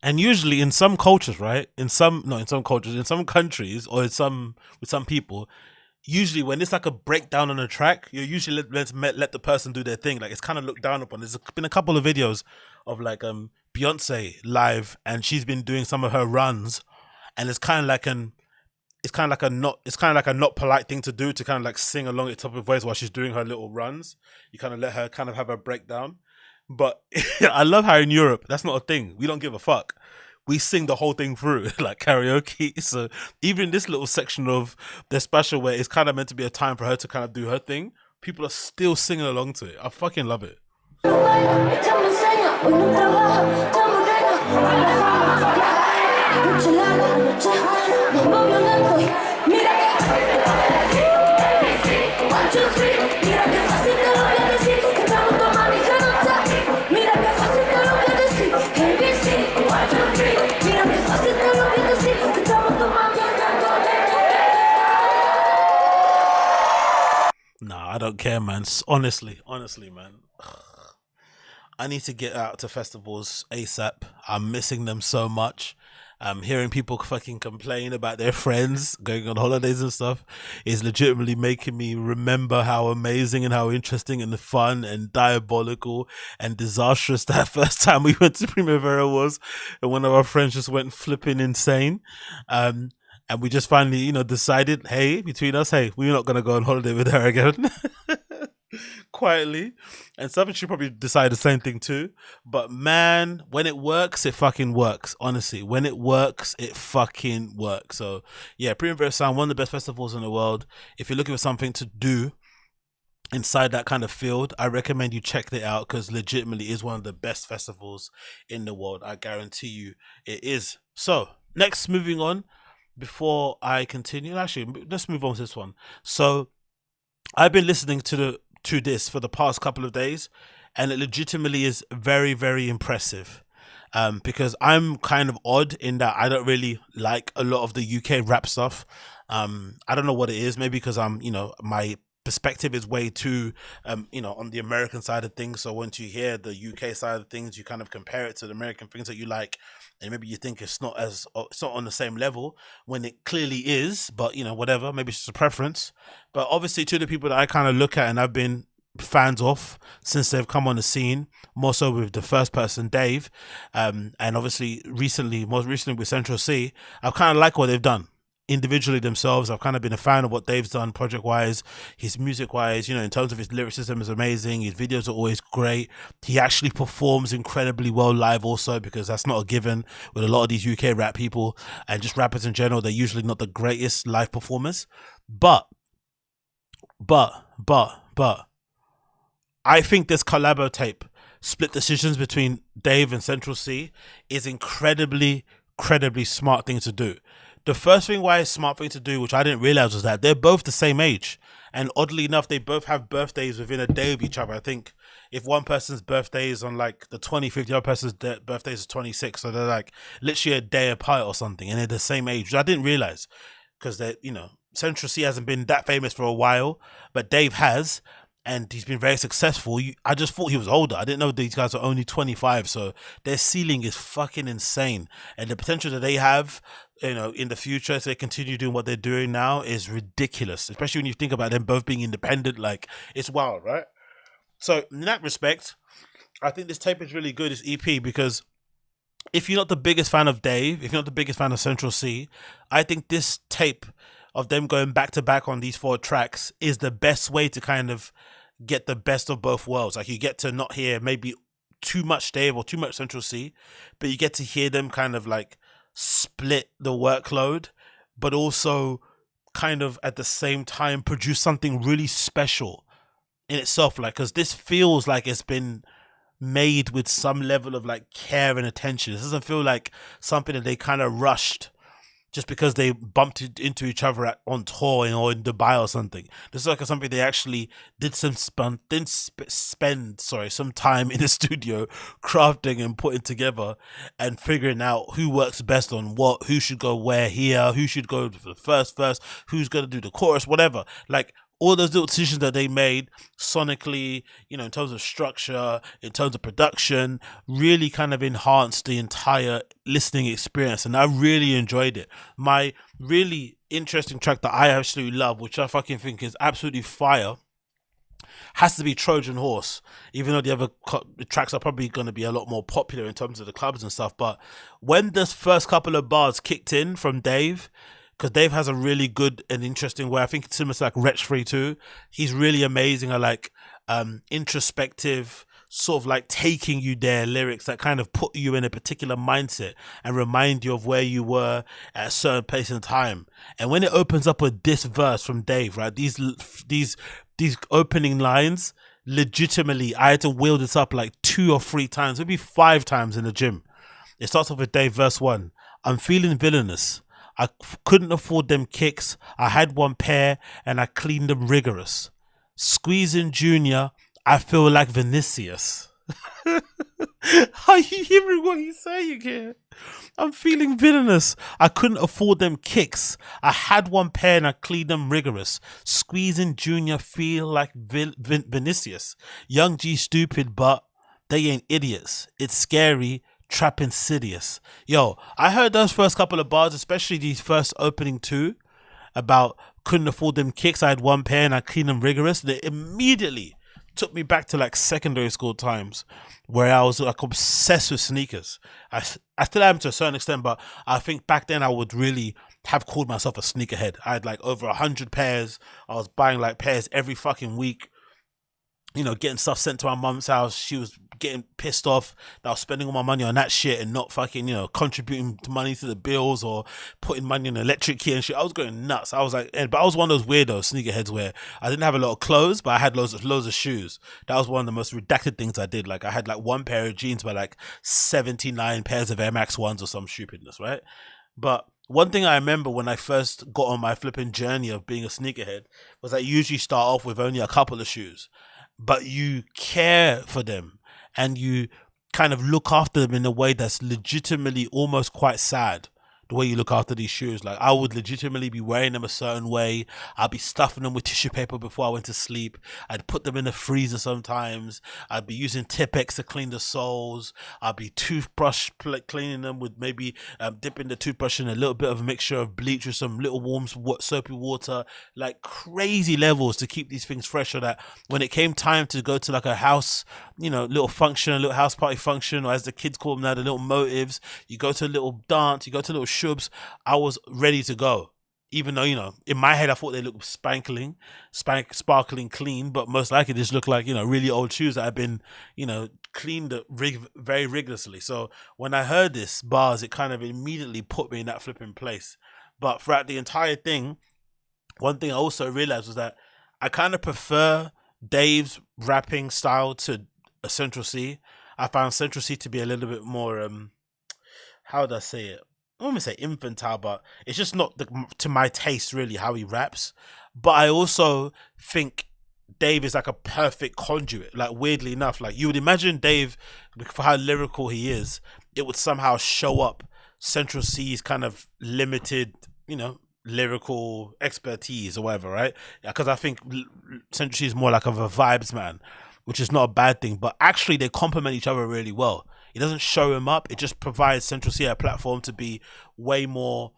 And usually in some cultures, right? In some countries or with some people, usually when it's like a breakdown on a track, you usually let the person do their thing. Like, it's kind of looked down upon. There's been a couple of videos of like Beyonce live, and she's been doing some of her runs, and it's kind of like a not polite thing to do, to kind of like sing along at top of her voice while she's doing her little runs. You kind of let her kind of have a breakdown. But I love how in Europe, that's not a thing. We don't give a fuck. We sing the whole thing through, like karaoke. So even in this little section of their special where it's kind of meant to be a time for her to kind of do her thing, people are still singing along to it. I fucking love it. Nah, I don't care, man. Honestly, man. I need to get out to festivals ASAP. I'm missing them so much. Hearing people fucking complain about their friends going on holidays and stuff is legitimately making me remember how amazing and how interesting and fun and diabolical and disastrous that first time we went to Primavera was, and one of our friends just went flipping insane. And we just finally, decided, hey, between us, hey, we're not gonna go on holiday with her again. Quietly. And something should probably decide the same thing too. But man, when it works, it fucking works. Honestly, when it works, it fucking works. So yeah, Primavera Sound, one of the best festivals in the world. If you're looking for something to do inside that kind of field, I recommend you check it out, because legitimately is one of the best festivals in the world. I guarantee you it is. So next, moving on, before I continue, actually, let's move on to this one. So I've been listening to this for the past couple of days, and it legitimately is very, very impressive. Because I'm kind of odd in that I don't really like a lot of the UK rap stuff. I don't know what it is. Maybe because my perspective is way too, on the American side of things. So once you hear the UK side of things, you kind of compare it to the American things that you like, and maybe you think it's not on the same level when it clearly is. But whatever, maybe it's just a preference. But obviously, two of the people that I kind of look at and I've been fans of since they've come on the scene, more so with the first person, Dave, and obviously most recently with Central Cee, I kind of like what they've done individually themselves. I've kind of been a fan of what Dave's done project wise, his music wise, in terms of his lyricism is amazing. His videos are always great. He actually performs incredibly well live also, because that's not a given with a lot of these UK rap people and just rappers in general. They're usually not the greatest live performers. But I think this collabo tape, Split Decisions between Dave and Central Cee, is incredibly smart thing to do. The first thing why it's a smart thing to do, which I didn't realize, was that they're both the same age. And oddly enough, they both have birthdays within a day of each other. I think if one person's birthday is on like the 25th, the other person's birthday is 26. So they're like literally a day apart or something. And they're the same age, which I didn't realize, because Central Cee hasn't been that famous for a while, but Dave has. And he's been very successful. I just thought he was older. I didn't know these guys are only 25. So their ceiling is fucking insane. And the potential that they have, in the future, if they continue doing what they're doing now, is ridiculous. Especially when you think about them both being independent. Like, it's wild, right? So in that respect, I think this tape is really good, this EP, because if you're not the biggest fan of Dave, if you're not the biggest fan of Central Cee, I think this tape of them going back to back on these 4 tracks is the best way to kind of get the best of both worlds. Like, you get to not hear maybe too much Dave or too much Central Cee, but you get to hear them kind of like split the workload, but also kind of at the same time produce something really special in itself. Like, because this feels like it's been made with some level of like care and attention. This doesn't feel like something that they kind of rushed just because they bumped into each other on tour or in Dubai or something. This is like something they actually did spend some time in the studio crafting and putting together and figuring out who works best on what, who should go where here, who should go for the first verse, who's going to do the chorus, whatever. Like, all those little decisions that they made sonically, in terms of structure, in terms of production, really kind of enhanced the entire listening experience. And I really enjoyed it. My really interesting track that I absolutely love, which I fucking think is absolutely fire, has to be Trojan Horse, even though the other tracks are probably going to be a lot more popular in terms of the clubs and stuff. But when this first couple of bars kicked in from Dave, because Dave has a really good and interesting way, I think it's similar to like Wretch Free too. He's really amazing at like introspective, sort of like taking you there lyrics that kind of put you in a particular mindset and remind you of where you were at a certain place in time. And when it opens up with this verse from Dave, right, these opening lines legitimately, I had to wheel this up like 2 or 3 times, maybe 5 times in the gym. It starts off with Dave, verse 1. I'm feeling villainous. I couldn't afford them kicks. I had one pair and I cleaned them rigorous. Squeezing Junior, I feel like Vinicius. Are you hearing what he's saying here? I'm feeling villainous. I couldn't afford them kicks. I had one pair and I cleaned them rigorous. Squeezing Junior feel like Vinicius. Young G stupid, but they ain't idiots. It's scary, trap insidious. Yo, I heard those first couple of bars, especially these first opening 2, about couldn't afford them kicks. I had one pair and I cleaned them rigorous. They immediately took me back to like secondary school times where I was like obsessed with sneakers. I still am to a certain extent, but I think back then I would really have called myself a sneakerhead. I had like over 100 pairs. I was buying like pairs every fucking week. You know, getting stuff sent to my mum's house. She was getting pissed off that I was spending all my money on that shit and not fucking, you know, contributing money to the bills or putting money in the electric key and shit. I was going nuts. I was like, but I was one of those weirdos sneakerheads where I didn't have a lot of clothes, but I had loads of shoes. That was one of the most redacted things I did. Like I had like one pair of jeans by like 79 pairs of Air Max 1s or some stupidness, right? But one thing I remember when I first got on my flipping journey of being a sneakerhead was I usually start off with only a couple of shoes. But you care for them and you kind of look after them in a way that's legitimately almost quite sad. The way you look after these shoes, like I would legitimately be wearing them a certain way. I'd be stuffing them with tissue paper before I went to sleep. I'd put them in the freezer sometimes. I'd be using Tipex to clean the soles. I'd be toothbrush cleaning them with maybe dipping the toothbrush in a little bit of a mixture of bleach with some little warm soapy water, like crazy levels to keep these things fresh, so that when it came time to go to like a house, you know, little function, a little house party function, or as the kids call them now, the little motives, you go to a little dance, you go to a little shubs, I was ready to go. Even though, you know, in my head I thought they looked sparkling clean, but most likely they just looked like, you know, really old shoes that had been, you know, cleaned very rigorously. So when I heard this bars, it kind of immediately put me in that flipping place. But throughout the entire thing, one thing I also realized was that I kind of prefer Dave's rapping style to a Central Cee. I found Central Cee to be a little bit more how would I say it? I don't want to say infantile, but it's just not to my taste really how he raps. But I also think Dave is like a perfect conduit. Like weirdly enough, like you would imagine Dave, for how lyrical he is, it would somehow show up Central Cee's kind of limited, you know, lyrical expertise or whatever, right? Because I think Central Cee is more like of a vibes man, which is not a bad thing. But actually, they complement each other really well. It doesn't show him up. It just provides Central Cee a platform to be way more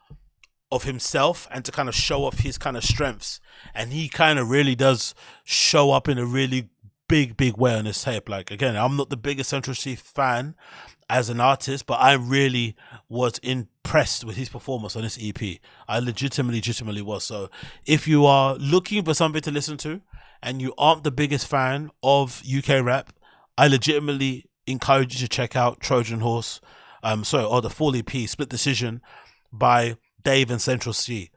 of himself and to kind of show off his kind of strengths. And he kind of really does show up in a really big way on this tape. Like, again, I'm not the biggest Central Cee fan as an artist, but I really was impressed with his performance on this EP. I legitimately was. So if you are looking for something to listen to and you aren't the biggest fan of UK rap, I legitimately encourage you to check out Trojan Horse, or the full EP, Split Decision by Dave and Central Cee.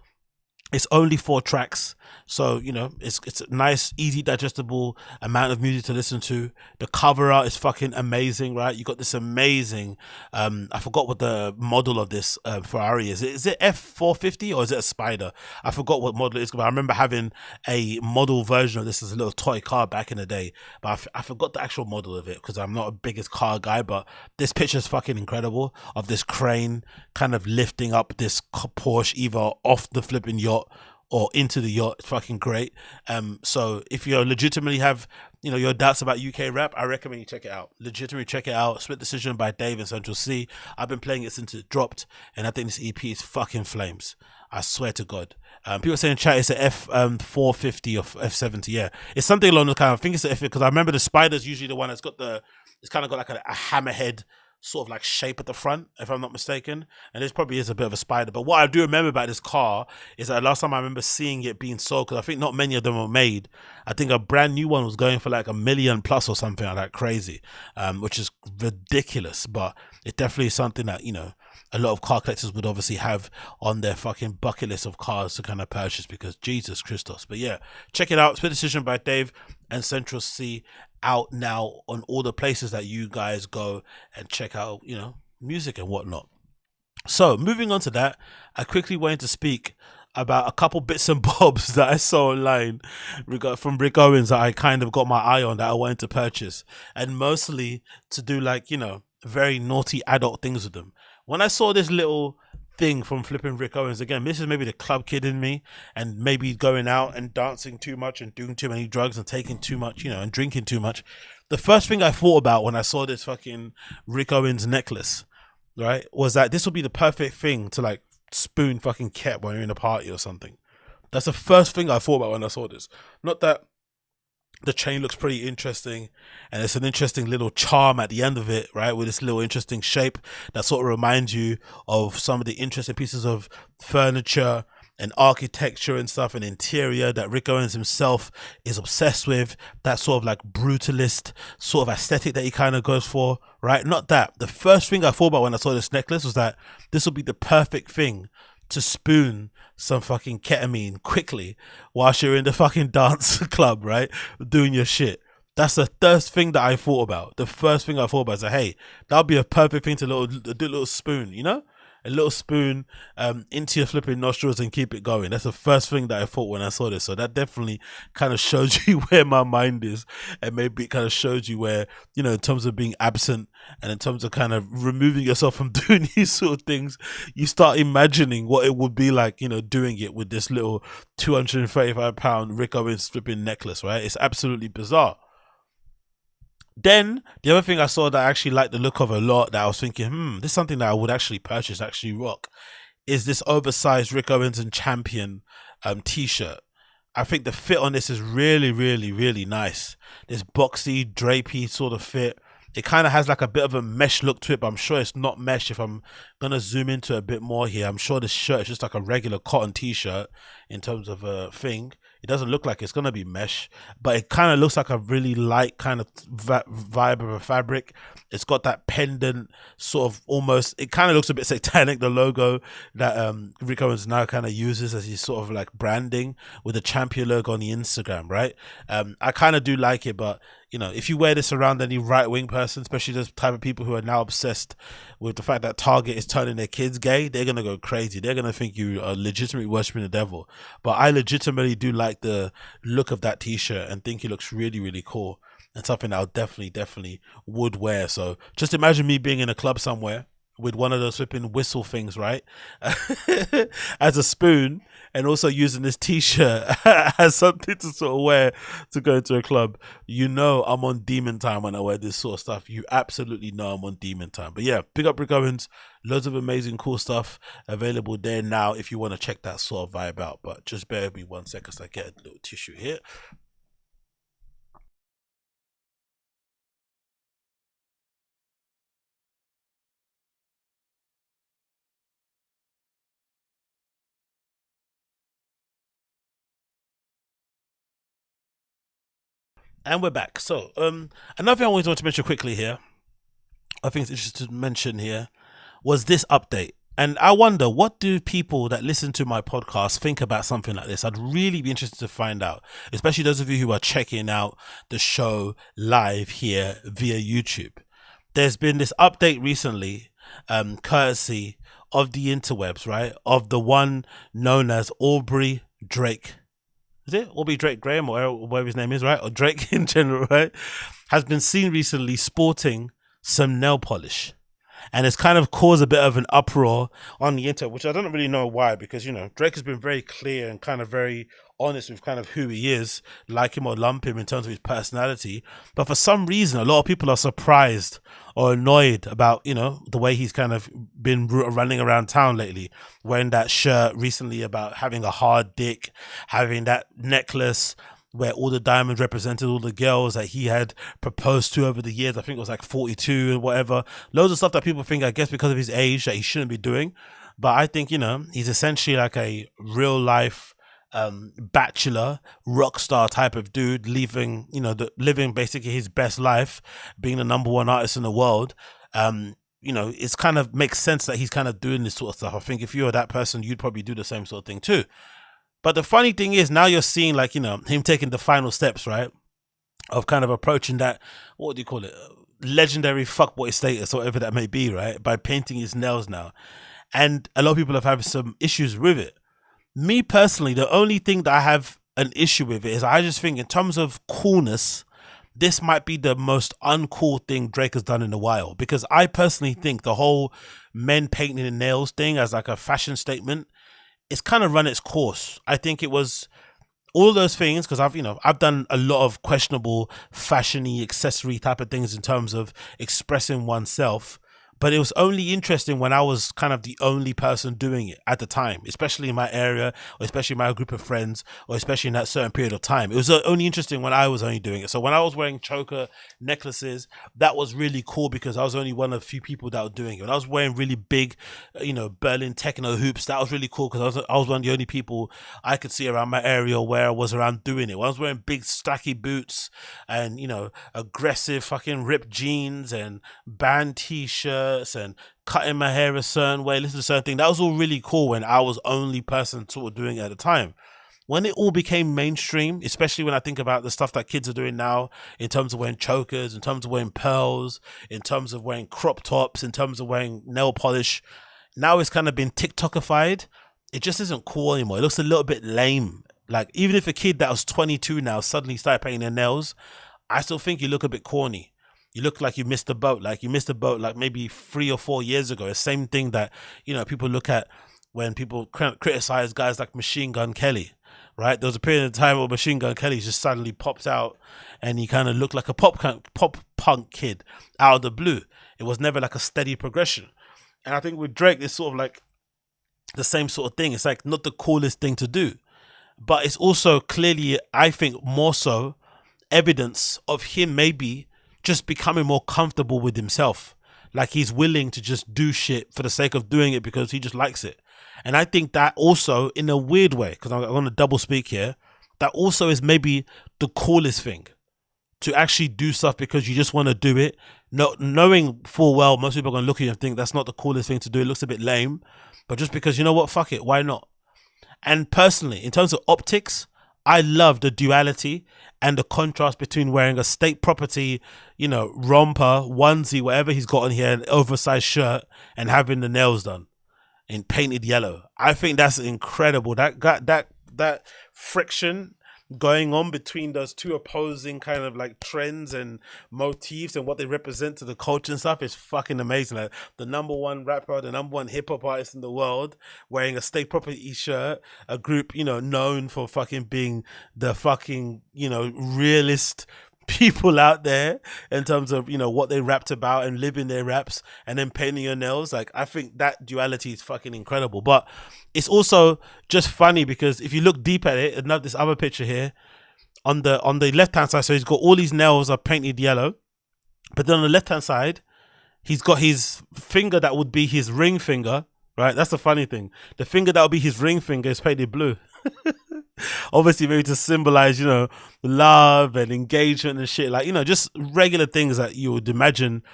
It's only 4 tracks, so you know it's a nice, easy, digestible amount of music to listen to. The cover art is fucking amazing, right? You got this amazing, I forgot what the model of this Ferrari is. Is it F450 or is it a Spider? I forgot what model it is, but I remember having a model version of this as a little toy car back in the day, but I forgot the actual model of it because I'm not a biggest car guy. But this picture is fucking incredible of this crane kind of lifting up this Porsche either off the flipping yacht or into the yacht. It's fucking great. So if you legitimately have, you know, your doubts about UK rap, I recommend you check it out. Legitimately check it out. Split Decision by Dave and Central Cee. I've been playing it since it dropped, and I think this EP is fucking flames. I swear to God. People say in chat it's a F450 or F70. Yeah, it's something along the kind. I think it's a F, because I remember the Spider's usually the one that's got it's kind of got like a hammerhead sort of like shape at the front, if I'm not mistaken, and this probably is a bit of a Spider. But what I do remember about this car is that last time I remember seeing it being sold, because I think not many of them were made, I think a brand new one was going for like $1 million plus or something like that, crazy, which is ridiculous. But it definitely is something that, you know, a lot of car collectors would obviously have on their fucking bucket list of cars to kind of purchase, because Jesus Christos. But yeah, check it out. Split Decision by Dave and Central Cee, out now on all the places that you guys go and check out, music and whatnot. So moving on to that, I quickly wanted to speak about a couple bits and bobs that I saw online from Rick Owens that I kind of got my eye on, that I wanted to purchase, and mostly to do like, very naughty adult things with them. When I saw this little thing from flipping Rick Owens, again, this is maybe the club kid in me, and maybe going out and dancing too much and doing too many drugs and taking too much, and drinking too much. The first thing I thought about when I saw this fucking Rick Owens necklace, right, was that this would be the perfect thing to like spoon fucking Ket when you're in a party or something. That's the first thing I thought about when I saw this. Not that the chain looks pretty interesting, and it's an interesting little charm at the end of it, right, with this little interesting shape that sort of reminds you of some of the interesting pieces of furniture and architecture and stuff and interior that Rick Owens himself is obsessed with, that sort of like brutalist sort of aesthetic that he kind of goes for, right? Not that. The first thing I thought about when I saw this necklace was that this would be the perfect thing to spoon some fucking ketamine quickly whilst you're in the fucking dance club, right, doing your shit. That's the first thing that I thought about. The first thing I thought about is like, hey, that would be a perfect thing to do a little spoon, a little spoon into your flipping nostrils and keep it going. That's the first thing that I thought when I saw this. So that definitely kind of shows you where my mind is, and maybe it kind of shows you where, in terms of being absent and in terms of kind of removing yourself from doing these sort of things, you start imagining what it would be like, doing it with this little 235-pound Rick Owens flipping necklace, right? It's absolutely bizarre. Then the other thing I saw that I actually liked the look of a lot, that I was thinking, this is something that I would actually purchase, actually rock, is this oversized Rick Owens and Champion t-shirt. I think the fit on this is really, really, really nice. This boxy, drapey sort of fit. It kind of has like a bit of a mesh look to it, but I'm sure it's not mesh. If I'm going to zoom into a bit more here, I'm sure this shirt is just like a regular cotton t-shirt in terms of a thing. It doesn't look like it's going to be mesh, but it kind of looks like a really light kind of vibe of a fabric. It's got that pendant sort of almost, it kind of looks a bit satanic, the logo that Rick Owens now kind of uses as he's sort of like branding with the Champion logo on the Instagram, right? I kind of do like it, but if you wear this around any right-wing person, especially those type of people who are now obsessed with the fact that Target is turning their kids gay, they're going to go crazy. They're going to think you are legitimately worshiping the devil. But I legitimately do like the look of that t-shirt and think it looks really, really cool, and something I'll definitely would wear. So just imagine me being in a club somewhere with one of those flipping whistle things, right, as a spoon, and also using this t-shirt as something to sort of wear to go into a club. I'm on demon time when I wear this sort of stuff. You absolutely know I'm on demon time. But yeah, big up Rick Owens. Loads of amazing cool stuff available there now if you want to check that sort of vibe out. But just bear with me 1 second so I get a little tissue here. And we're back. So another thing I always want to mention quickly here, I think it's interesting to mention here, was this update. And I wonder, what do people that listen to my podcast think about something like this? I'd really be interested to find out, especially those of you who are checking out the show live here via YouTube. There's been this update recently, courtesy of the interwebs, right? Of the one known as Aubrey Drake. Is it Aubrey Drake Graham, or whatever his name is, right? Or Drake in general, right? Has been seen recently sporting some nail polish. And it's kind of caused a bit of an uproar on the internet, which I don't really know why, because, Drake has been very clear and kind of very honest with kind of who he is, like him or lump him in terms of his personality. But for some reason, a lot of people are surprised or annoyed about, the way he's kind of been running around town lately, wearing that shirt recently about having a hard dick, having that necklace where all the diamonds represented all the girls that he had proposed to over the years. I think it was like 42 and whatever. Loads of stuff that people think, I guess, because of his age, that he shouldn't be doing. But I think, he's essentially like a real life bachelor, rock star type of dude, living basically his best life, being the #1 artist in the world. it's kind of makes sense that he's kind of doing this sort of stuff. I think if you were that person, you'd probably do the same sort of thing too. But the funny thing is, now you're seeing like, him taking the final steps, right? Of kind of approaching that, what do you call it? Legendary fuckboy status, or whatever that may be, right? By painting his nails now. And a lot of people have had some issues with it. Me personally, the only thing that I have an issue with it is I just think in terms of coolness, this might be the most uncool thing Drake has done in a while. Because I personally think the whole men painting their nails thing as like a fashion statement, it's kind of run its course. I think it was all those things, because I've done a lot of questionable fashion-y accessory type of things in terms of expressing oneself. But it was only interesting when I was kind of the only person doing it at the time, especially in my area, or especially my group of friends, or especially in that certain period of time. It was only interesting when I was only doing it. So when I was wearing choker necklaces, that was really cool because I was only one of the few people that were doing it. When I was wearing really big, Berlin techno hoops, that was really cool because I was one of the only people I could see around my area where I was around doing it. When I was wearing big stacky boots and, aggressive fucking ripped jeans and band t-shirts, and cutting my hair a certain way, listening to certain thing, that was all really cool when I was only person sort of doing it at the time. When it all became mainstream, especially when I think about the stuff that kids are doing now in terms of wearing chokers, in terms of wearing pearls, in terms of wearing crop tops, in terms of wearing nail polish, now it's kind of been TikTokified. It just isn't cool anymore. It looks a little bit lame. Like, even if a kid that was 22 now suddenly started painting their nails, I still think you look a bit corny. You look like you missed the boat. Like you missed the boat like maybe 3 or 4 years ago. The same thing that, people look at when people criticize guys like Machine Gun Kelly, right? There was a period of time where Machine Gun Kelly just suddenly popped out and he kind of looked like a pop punk kid out of the blue. It was never like a steady progression. And I think with Drake, it's sort of like the same sort of thing. It's like not the coolest thing to do, but it's also clearly, I think, more so evidence of him maybe just becoming more comfortable with himself. Like he's willing to just do shit for the sake of doing it because he just likes it. And I think that also, in a weird way, because I'm going to double speak here, that also is maybe the coolest thing, to actually do stuff because you just want to do it, knowing full well most people are going to look at you and think that's not the coolest thing to do. It looks a bit lame, but just because, you know what, fuck it, why not? And personally, in terms of optics, I love the duality and the contrast between wearing a state property, romper, onesie, whatever he's got on here, an oversized shirt, and having the nails done in painted yellow. I think that's incredible. That friction going on between those two opposing kind of like trends and motifs and what they represent to the culture and stuff is fucking amazing. Like the number one rapper, the number one hip hop artist in the world wearing a state property shirt, a group, known for fucking being the fucking, realist people out there in terms of, what they rapped about and living their raps, and then painting your nails. Like, I think that duality is fucking incredible. But it's also just funny because if you look deep at it, another this other picture here on the left hand side, so he's got all these nails are painted yellow, but then on the left hand side he's got his finger that would be his ring finger, right? That's the funny thing. The finger that would be his ring finger is painted blue. Obviously maybe to symbolize, love and engagement and shit, like, just regular things that you would imagine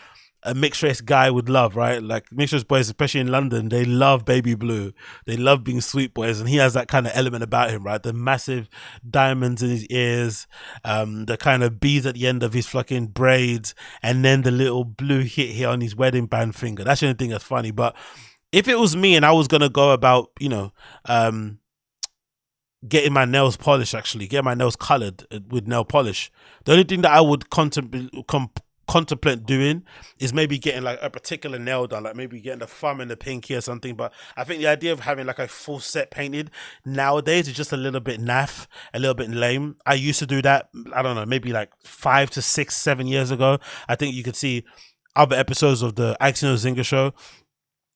a mixed race guy would love, right? Like mixed race boys, especially in London, they love baby blue. They love being sweet boys, and he has that kind of element about him, right? The massive diamonds in his ears, the kind of beads at the end of his fucking braids, and then the little blue hit here on his wedding band finger. That's the only thing that's funny. But if it was me and I was gonna go about, getting my nails polished, actually getting my nails colored with nail polish, the only thing that I would contemplate doing is maybe getting like a particular nail done, like maybe getting the thumb and the pinky or something. But I think the idea of having like a full set painted nowadays is just a little bit naff, a little bit lame. I used to do that, I don't know, maybe like 5 to 6, 7 years ago. I think you could see other episodes of the Agostinho Zinga show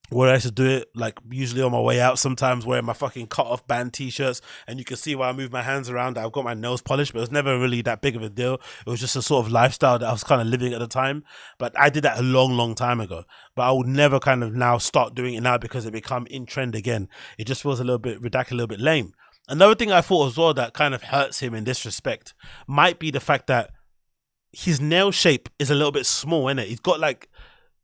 where I used to do it, like usually on my way out, sometimes wearing my fucking cut off band t-shirts, and you can see why I move my hands around that I've got my nails polished, but it was never really that big of a deal. It was just a sort of lifestyle that I was kind of living at the time. But I did that a long time ago, but I would never kind of now start doing it now because it become in trend again. It just feels a little bit ridiculous, a little bit lame. Another thing I thought as well that kind of hurts him in this respect might be the fact that his nail shape is a little bit small, isn't it? He's got like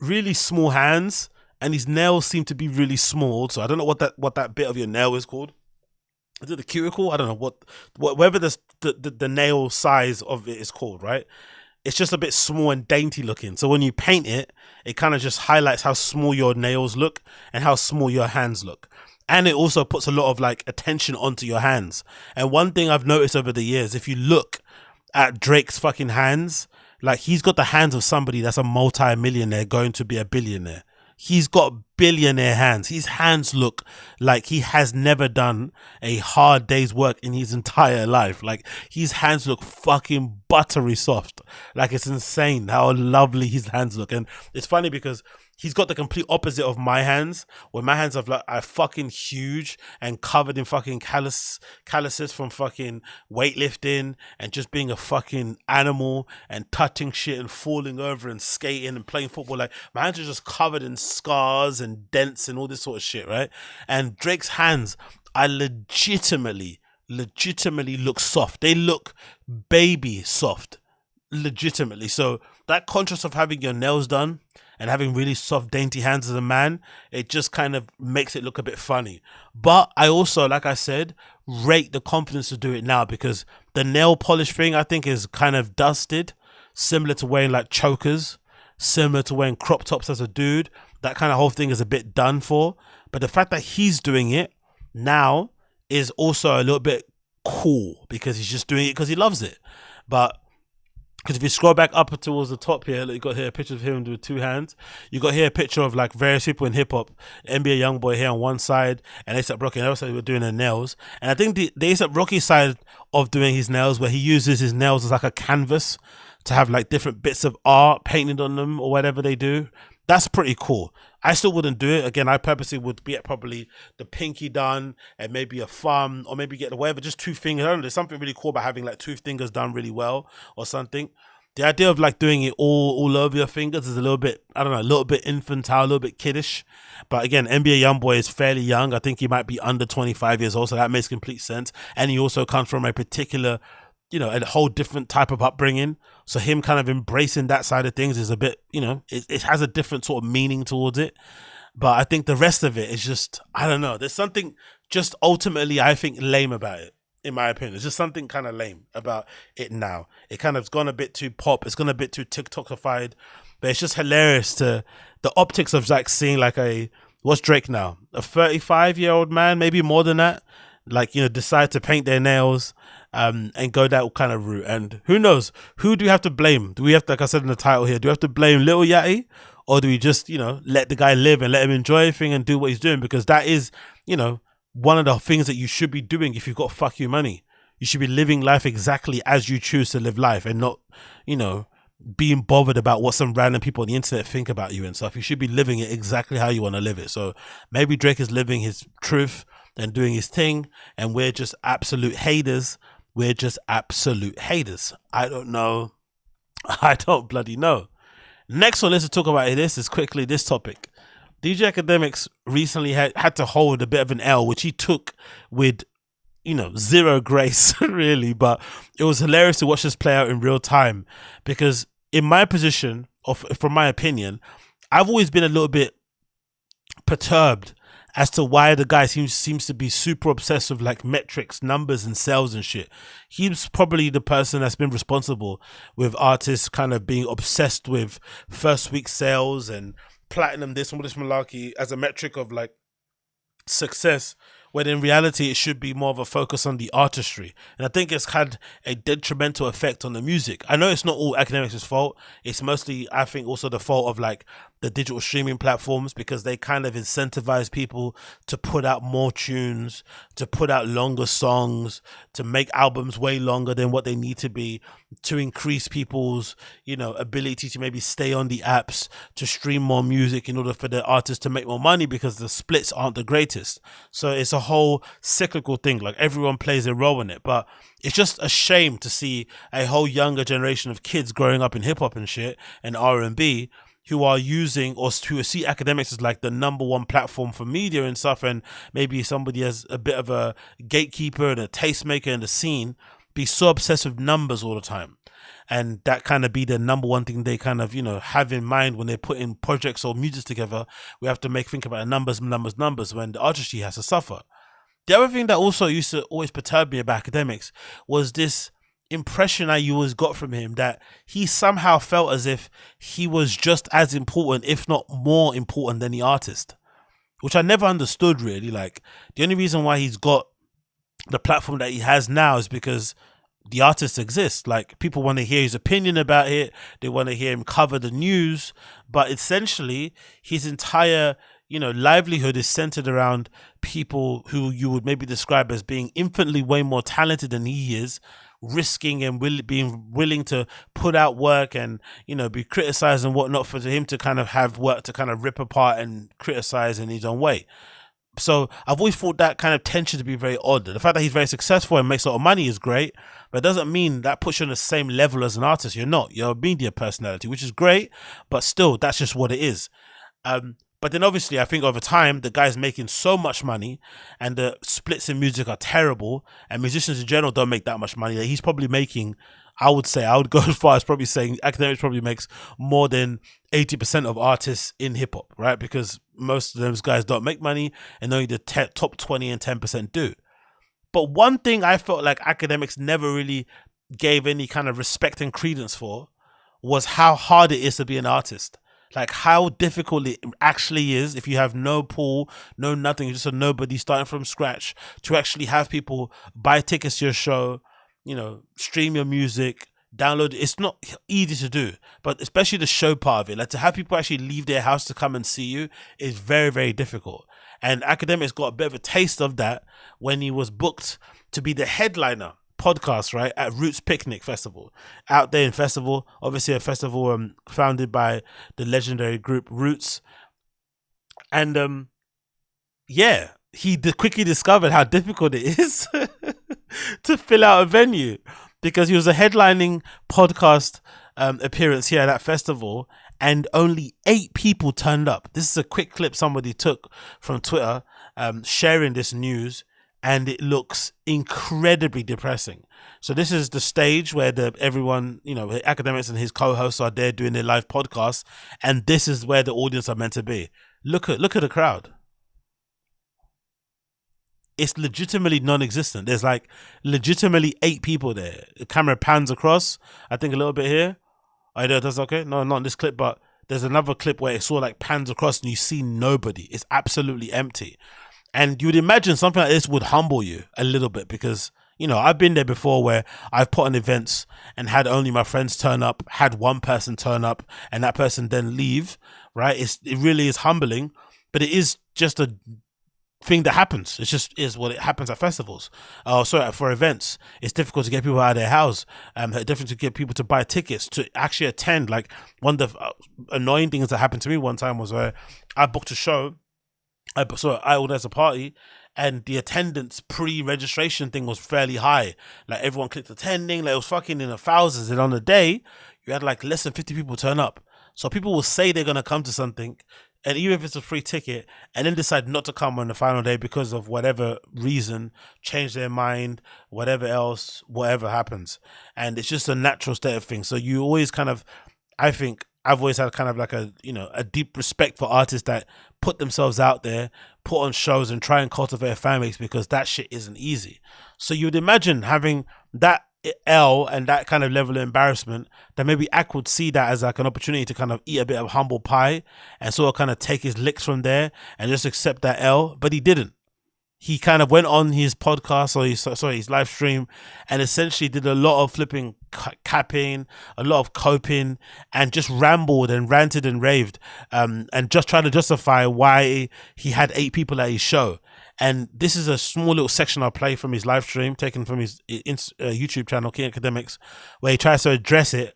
really small hands, and his nails seem to be really small. So I don't know what that bit of your nail is called. Is it the cuticle? I don't know whether the nail size of it is called, right? It's just a bit small and dainty looking. So when you paint it, it kind of just highlights how small your nails look and how small your hands look. And it also puts a lot of like attention onto your hands. And one thing I've noticed over the years, if you look at Drake's fucking hands, like he's got the hands of somebody that's a multi-millionaire going to be a billionaire. He's got billionaire hands. His hands look like he has never done a hard day's work in his entire life. Like his hands look fucking buttery soft. Like it's insane how lovely his hands look. And it's funny because he's got the complete opposite of my hands, where my hands are fucking huge and covered in fucking calluses from fucking weightlifting and just being a fucking animal and touching shit and falling over and skating and playing football. Like my hands are just covered in scars and dents and all this sort of shit, right? And Drake's hands are legitimately look soft. They look baby soft, legitimately. So that contrast of having your nails done and having really soft, dainty hands as a man, it just kind of makes it look a bit funny. But I also, like I said, rate the confidence to do it now, because the nail polish thing, I think, is kind of dusted, similar to wearing like chokers, similar to wearing crop tops as a dude. That kind of whole thing is a bit done for. But the fact that he's doing it now is also a little bit cool, because he's just doing it because he loves it. But because if you scroll back up towards the top here, you got here a picture of him with two hands. You got here a picture of like various people in hip hop. NBA Youngboy here on one side, and A$AP Rocky on the other side were doing their nails. And I think the A$AP Rocky side of doing his nails, where he uses his nails as like a canvas to have like different bits of art painted on them or whatever they do. That's pretty cool. I still wouldn't do it. Again, I purposely would get probably the pinky done and maybe a thumb, or maybe get the whatever, just two fingers. I don't know, there's something really cool about having like two fingers done really well or something. The idea of like doing it all over your fingers is a little bit, I don't know, a little bit infantile, a little bit kiddish. But again, NBA Youngboy is fairly young. I think he might be under 25 years old, so that makes complete sense. And he also comes from a particular, you know, a whole different type of upbringing. So him kind of embracing that side of things is a bit, you know, it has a different sort of meaning towards it. But I think the rest of it is just, I don't know. There's something just ultimately, I think, lame about it, in my opinion. It's just something kind of lame about it now. It kind of's gone a bit too pop. It's gone a bit too TikTokified. But it's just hilarious to the optics of like seeing like what's Drake now? A 35-year-old man, maybe more than that. Like, you know, decide to paint their nails and go that kind of route. And who knows? Who do we have to blame? Do we have to, like I said in the title here, do we have to blame Lil Yachty? Or do we just, you know, let the guy live and let him enjoy everything and do what he's doing? Because that is, you know, one of the things that you should be doing if you've got fuck you money. You should be living life exactly as you choose to live life, and not, you know, being bothered about what some random people on the internet think about you and stuff. You should be living it exactly how you want to live it. So maybe Drake is living his truth and doing his thing, and we're just absolute haters. We're just absolute haters. I don't know. I don't bloody know. Next one, let's talk about this quickly, this topic. DJ Akademiks recently had to hold a bit of an L, which he took with, you know, zero grace, really. But it was hilarious to watch this play out in real time, because in my position, or from my opinion, I've always been a little bit perturbed as to why the guy seems to be super obsessed with like metrics, numbers and sales and shit. He's probably the person that's been responsible with artists kind of being obsessed with first week sales and platinum this and all this malarkey as a metric of like success, when in reality it should be more of a focus on the artistry. And I think it's had a detrimental effect on the music. I know it's not all Akademiks' fault. It's mostly, I think, also the fault of like the digital streaming platforms, because they kind of incentivize people to put out more tunes, to put out longer songs, to make albums way longer than what they need to be, to increase people's, you know, ability to maybe stay on the apps, to stream more music in order for the artists to make more money, because the splits aren't the greatest. So it's a whole cyclical thing. Like everyone plays a role in it, but it's just a shame to see a whole younger generation of kids growing up in hip hop and shit and R&B who are using, or who see Akademiks as like the #1 platform for media and stuff, and maybe somebody as a bit of a gatekeeper and a tastemaker in the scene, be so obsessed with numbers all the time. And that kind of be the number one thing they kind of, have in mind when they put in projects or music together. We have to think about numbers, when the artistry has to suffer. The other thing that also used to always perturb me about Akademiks was this impression I always got from him that he somehow felt as if he was just as important, if not more important than the artist, which I never understood really. Like, the only reason why he's got the platform that he has now is because the artist exists. Like, people want to hear his opinion about it, they want to hear him cover the news, but essentially his entire livelihood is centered around people who you would maybe describe as being infinitely way more talented than he is, risking and being willing to put out work and be criticized and whatnot, for him to kind of have work to kind of rip apart and criticize in his own way. So I've always thought that kind of tension to be very odd. The fact that he's very successful and makes a lot of money is great, but it doesn't mean that puts you on the same level as an artist. You're a media personality, which is great, but still, that's just what it is. But then obviously I think over time, the guy's making so much money and the splits in music are terrible, and musicians in general don't make that much money, that he's probably making, I would go as far as probably saying Akademiks probably makes more than 80% of artists in hip hop, right? Because most of those guys don't make money and only the top 20 and 10% do. But one thing I felt like Akademiks never really gave any kind of respect and credence for was how hard it is to be an artist. Like, how difficult it actually is if you have no pool, no nothing, you're just a nobody starting from scratch, to actually have people buy tickets to your show, stream your music, download. It's not easy to do, but especially the show part of it, like to have people actually leave their house to come and see you, is very, very difficult. And Akademiks got a bit of a taste of that when he was booked to be the headliner podcast, right, at Roots Picnic Festival, out there in Festival, obviously a festival founded by the legendary group Roots. And he quickly discovered how difficult it is to fill out a venue, because he was a headlining podcast appearance here at that festival, and only 8 people turned up. This is a quick clip somebody took from Twitter sharing this news, and it looks incredibly depressing. So this is the stage where everyone, Akademiks and his co-hosts are there doing their live podcast, and this is where the audience are meant to be. Look at the crowd. It's legitimately non-existent. There's like legitimately 8 people there. The camera pans across, I think a little bit here. I know that's okay. No, not in this clip, but there's another clip where it sort of like pans across and you see nobody. It's absolutely empty. And you would imagine something like this would humble you a little bit, because, I've been there before where I've put on events and had only my friends turn up, had one person turn up and that person then leave, right? It really is humbling, but it is just a thing that happens. It just is what it happens at festivals. For events, it's difficult to get people out of their house. Difficult to get people to buy tickets to actually attend. Like, one of the annoying things that happened to me one time was where I booked a show. I organized a party, and the attendance pre-registration thing was fairly high. Like, everyone clicked attending, like it was fucking in the thousands. And on the day, you had like less than 50 people turn up. So people will say they're gonna come to something, and even if it's a free ticket, and then decide not to come on the final day because of whatever reason, change their mind, whatever happens. And it's just a natural state of things. So you always kind of, I think I've always had kind of like a deep respect for artists that put themselves out there, put on shows and try and cultivate a fan base, because that shit isn't easy. So you would imagine having that L and that kind of level of embarrassment, that maybe Ak would see that as like an opportunity to kind of eat a bit of humble pie and sort of kind of take his licks from there and just accept that L, but he didn't. He kind of went on his podcast or his live stream and essentially did a lot of flipping capping, a lot of coping, and just rambled and ranted and raved, and just trying to justify why he had 8 people at his show. And this is a small little section I'll play from his live stream, taken from his YouTube channel, King Akademiks, where he tries to address it.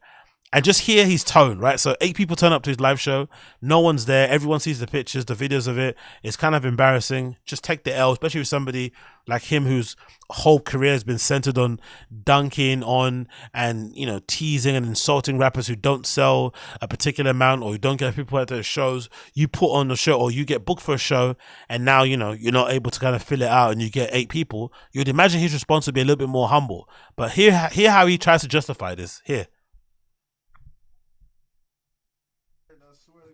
And just hear his tone, right? So 8 people turn up to his live show. No one's there. Everyone sees the pictures, the videos of it. It's kind of embarrassing. Just take the L, especially with somebody like him whose whole career has been centered on dunking on and, you know, teasing and insulting rappers who don't sell a particular amount or who don't get people at their shows. You put on the show or you get booked for a show and now, you know, you're not able to kind of fill it out and you get 8 people. You'd imagine his response would be a little bit more humble. But hear how he tries to justify this. Here.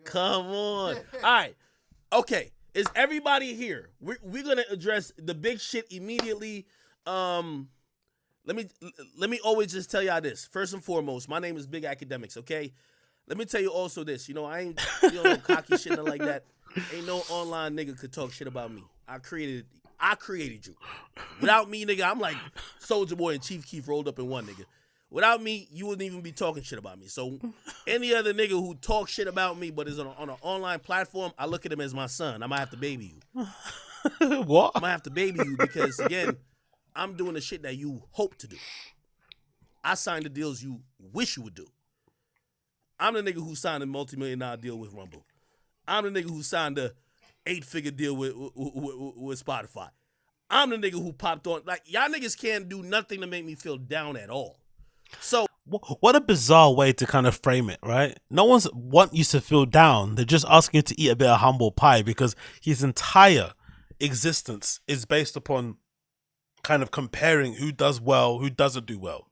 Come on. All right. Okay. Is everybody here? We're gonna address the big shit immediately. Let me always just tell y'all this. First and foremost, my name is Big Akademiks, okay? Let me tell you also this. You know, I ain't no cocky shit nothing like that. Ain't no online nigga could talk shit about me. I created you. Without me, nigga, I'm like Soulja Boy and Chief Keef rolled up in one, nigga. Without me, you wouldn't even be talking shit about me. So any other nigga who talks shit about me but is on an online platform, I look at him as my son. I might have to baby you. What? I might have to baby you because, again, I'm doing the shit that you hope to do. I signed the deals you wish you would do. I'm the nigga who signed a multi-million-dollar deal with Rumble. I'm the nigga who signed a 8-figure deal with Spotify. I'm the nigga who popped on. Like, y'all niggas can't do nothing to make me feel down at all. So what a bizarre way to kind of frame it, right? No one's want you to feel down. They're just asking you to eat a bit of humble pie because his entire existence is based upon kind of comparing who does well, who doesn't do well.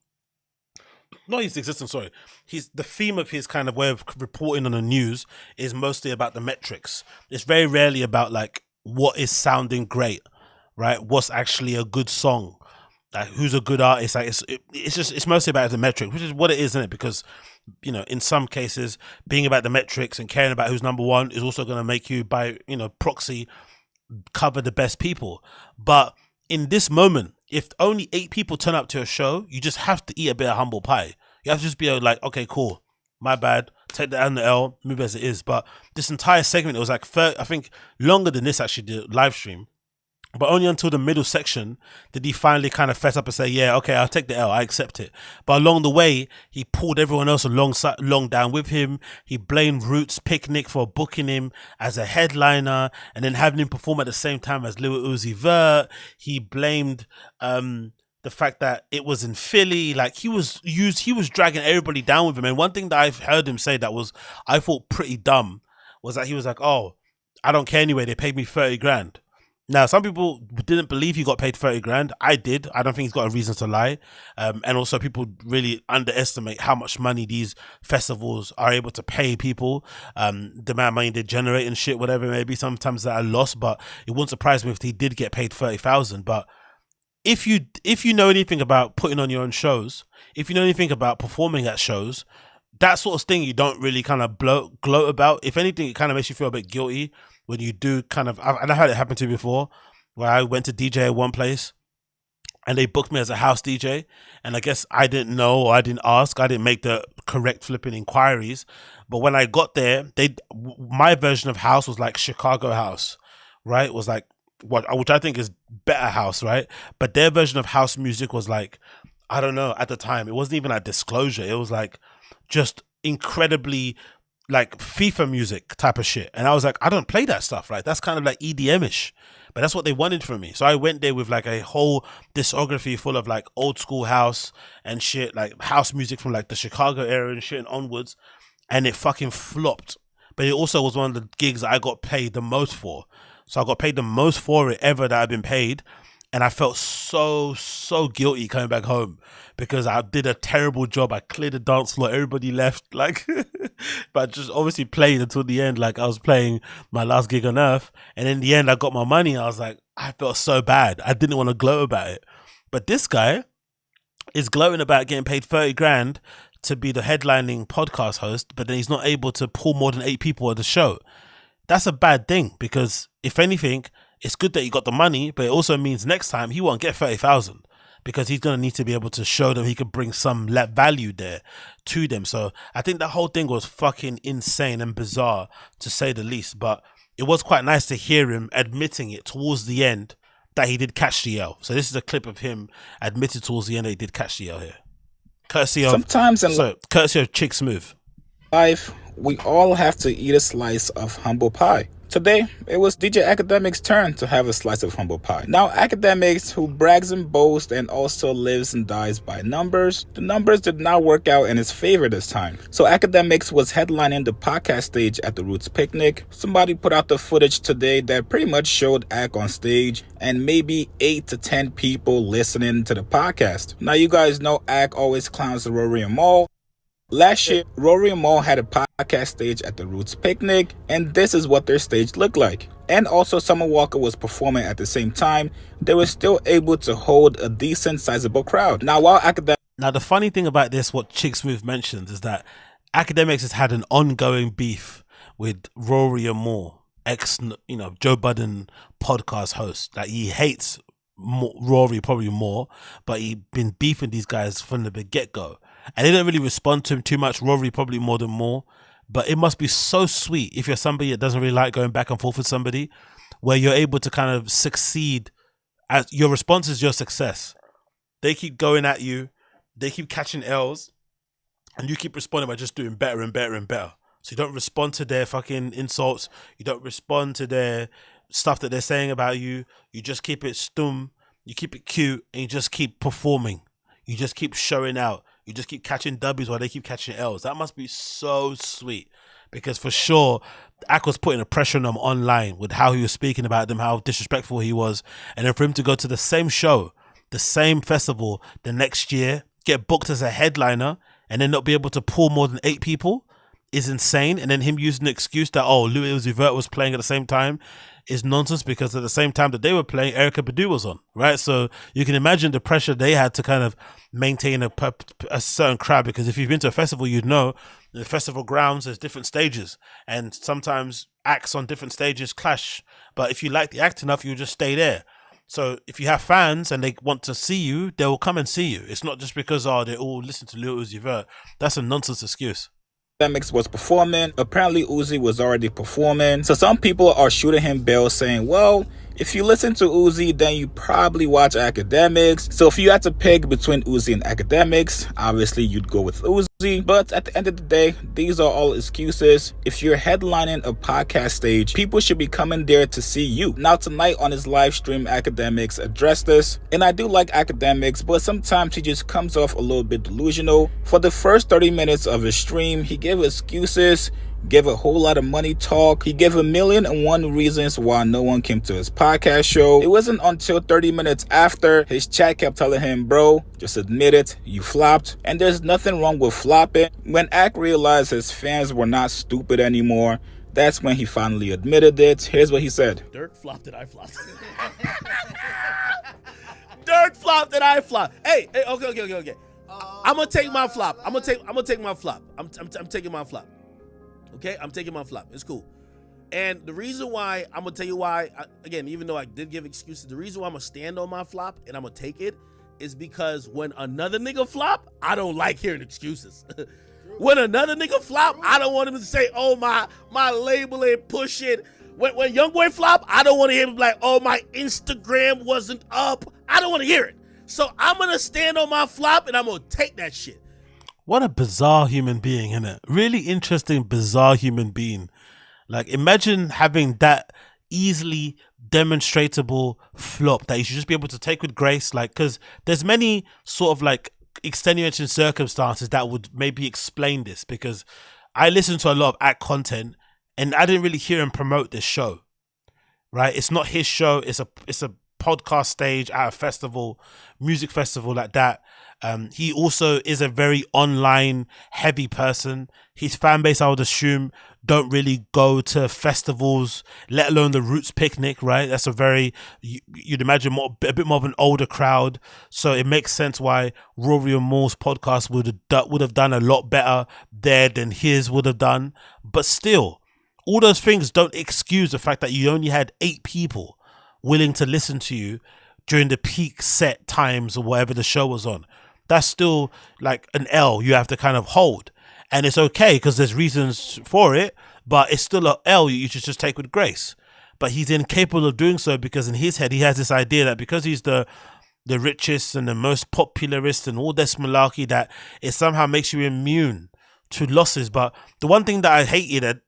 Not his existence, sorry. The theme of his kind of way of reporting on the news is mostly about the metrics. It's very rarely about like what is sounding great, right? What's actually a good song. Like who's a good artist? Like it's mostly about the metric, which is what it is, isn't it? Because, you know, in some cases, being about the metrics and caring about who's number one is also going to make you, by, you know, proxy, cover the best people. But in this moment, if only 8 people turn up to a show, you just have to eat a bit of humble pie. You have to just be like, okay, cool, my bad, take that and the L, move as it is. But this entire segment, it was like I think longer than this actually, the live stream. But only until the middle section did he finally kind of fess up and say, yeah, okay, I'll take the L, I accept it. But along the way, he pulled everyone else along down with him. He blamed Roots Picnic for booking him as a headliner and then having him perform at the same time as Lil Uzi Vert. He blamed the fact that it was in Philly. Like he was dragging everybody down with him. And one thing that I've heard him say that I thought pretty dumb was that he was like, oh, I don't care anyway, they paid me 30 grand. Now, some people didn't believe he got paid 30 grand. I did. I don't think he's got a reason to lie. And also people really underestimate how much money these festivals are able to pay people. The amount of money they generate and shit, whatever it may be. Sometimes that are lost, but it wouldn't surprise me if he did get paid 30,000. But if you know anything about putting on your own shows, if you know anything about performing at shows, that sort of thing you don't really kind of gloat about. If anything, it kind of makes you feel a bit guilty when you do kind of, and I had it happen to me before, where I went to DJ at one place and they booked me as a house DJ. And I guess I didn't know, or I didn't ask, I didn't make the correct flipping inquiries. But when I got there, my version of house was like Chicago house, right? It was like, which I think is better house, right? But their version of house music was like, I don't know, at the time, it wasn't even like Disclosure. It was like just incredibly like FIFA music type of shit. And I was like, I don't play that stuff, right? That's kind of like EDM-ish. But that's what they wanted from me. So I went there with like a whole discography full of like old school house and shit, like house music from like the Chicago era and shit and onwards. And it fucking flopped. But it also was one of the gigs that I got paid the most for. So I got paid the most for it ever that I've been paid. And I felt so guilty coming back home because I did a terrible job. I cleared the dance floor. Everybody left. Like, but I just obviously played until the end. Like I was playing my last gig on earth. And in the end, I got my money. I was like, I felt so bad. I didn't want to gloat about it. But this guy is gloating about getting paid 30 grand to be the headlining podcast host. But then he's not able to pull more than 8 people at the show. That's a bad thing because if anything, it's good that he got the money, but it also means next time he won't get 30,000 because he's going to need to be able to show them he could bring some value there to them. So I think that whole thing was fucking insane and bizarre to say the least, but it was quite nice to hear him admitting it towards the end that he did catch the L. So this is a clip of him admitted towards the end that he did catch the L here. Courtesy of Sometimes in courtesy of Chick Smooth. life, we all have to eat a slice of humble pie. Today, it was DJ Akademiks' turn to have a slice of humble pie. Now, Akademiks, who brags and boasts and also lives and dies by numbers, the numbers did not work out in his favor this time. So Akademiks was headlining the podcast stage at the Roots Picnic. Somebody put out the footage today that pretty much showed Ak on stage and maybe 8 to 10 people listening to the podcast. Now, you guys know Ak always clowns the Rory and Mal. Last year, Rory and Mal had a podcast stage at the Roots Picnic, and this is what their stage looked like. And also, Summer Walker was performing at the same time. They were still able to hold a decent, sizable crowd. Now, while Now, the funny thing about this, what Chick Smooth mentions, is that Akademiks has had an ongoing beef with Rory and Mal, Joe Budden podcast host. Like, he hates Rory probably more, but he's been beefing these guys from the get-go. And they don't really respond to him too much. Rory probably more than more. But it must be so sweet if you're somebody that doesn't really like going back and forth with somebody, where you're able to kind of succeed. As your response is your success. They keep going at you. They keep catching L's. And you keep responding by just doing better and better and better. So you don't respond to their fucking insults. You don't respond to their stuff that they're saying about you. You just keep it stum. You keep it cute. And you just keep performing. You just keep showing out. You just keep catching W's while they keep catching L's. That must be so sweet. Because for sure, Ak was putting a pressure on them online with how he was speaking about them, how disrespectful he was. And then for him to go to the same show, the same festival the next year, get booked as a headliner, and then not be able to pull more than 8 people is insane. And then him using the excuse that, Louis Uzi Vert was playing at the same time is nonsense, because at the same time that they were playing, Erykah Badu was on, right? So you can imagine the pressure they had to kind of maintain a certain crowd, because if you've been to a festival, you'd know the festival grounds, there's different stages, and sometimes acts on different stages clash. But if you like the act enough, you'll just stay there. So if you have fans and they want to see you, they will come and see you. It's not just because, they all listen to Lil Uzi Vert. That's a nonsense excuse. Akademiks was performing. Apparently Uzi was already performing. So some people are shooting him bail saying, well, if you listen to Uzi, then you probably watch Akademiks. So if you had to pick between Uzi and Akademiks, obviously you'd go with Uzi. But at the end of the day, these are all excuses. If you're headlining a podcast stage, people should be coming there to see you. Now tonight on his live stream, Akademiks addressed this. And I do like Akademiks, but sometimes he just comes off a little bit delusional. For the first 30 minutes of his stream, he gave excuses, gave a whole lot of money talk. He gave 1,000,001 reasons why no one came to his podcast show. It wasn't until 30 minutes after his chat kept telling him, bro, just admit it, you flopped. And there's nothing wrong with flopping. When Ak realized his fans were not stupid anymore, that's when he finally admitted it. Here's what he said. Dirk flopped and I flopped. Dirk flopped and I flopped. Hey, okay. I'm gonna take my flop. I'm gonna take my flop. I'm taking my flop. Okay, I'm taking my flop. It's cool. And the reason why, I'm gonna tell you why, again, even though I did give excuses, the reason why I'm gonna stand on my flop and I'm gonna take it is because when another nigga flop, I don't like hearing excuses. When another nigga flop, I don't want him to say, oh, my label ain't push it. When Youngboy flop, I don't want to hear him like, oh, my Instagram wasn't up. I don't want to hear it. So I'm going to stand on my flop and I'm going to take that shit. What a bizarre human being, isn't it? Really interesting, bizarre human being. Like, imagine having that easily demonstratable flop that you should just be able to take with grace. Like, because there's many sort of like extenuating circumstances that would maybe explain this, because I listen to a lot of Ak content and I didn't really hear him promote this show, right? It's not his show. It's a podcast stage at a festival, music festival like that. He also is a very online heavy person. His fan base, I would assume, don't really go to festivals, let alone the Roots Picnic, right? That's a very, you'd imagine a bit more of an older crowd. So it makes sense why Rory and Mal's podcast would have done a lot better there than his would have done. But still, all those things don't excuse the fact that you only had 8 people willing to listen to you during the peak set times or whatever the show was on. That's still like an L you have to kind of hold. And it's okay because there's reasons for it, but it's still an L you should just take with grace. But he's incapable of doing so because in his head, he has this idea that because he's the the richest and the most popularist and all this malarkey that it somehow makes you immune to losses. But the one thing that I hated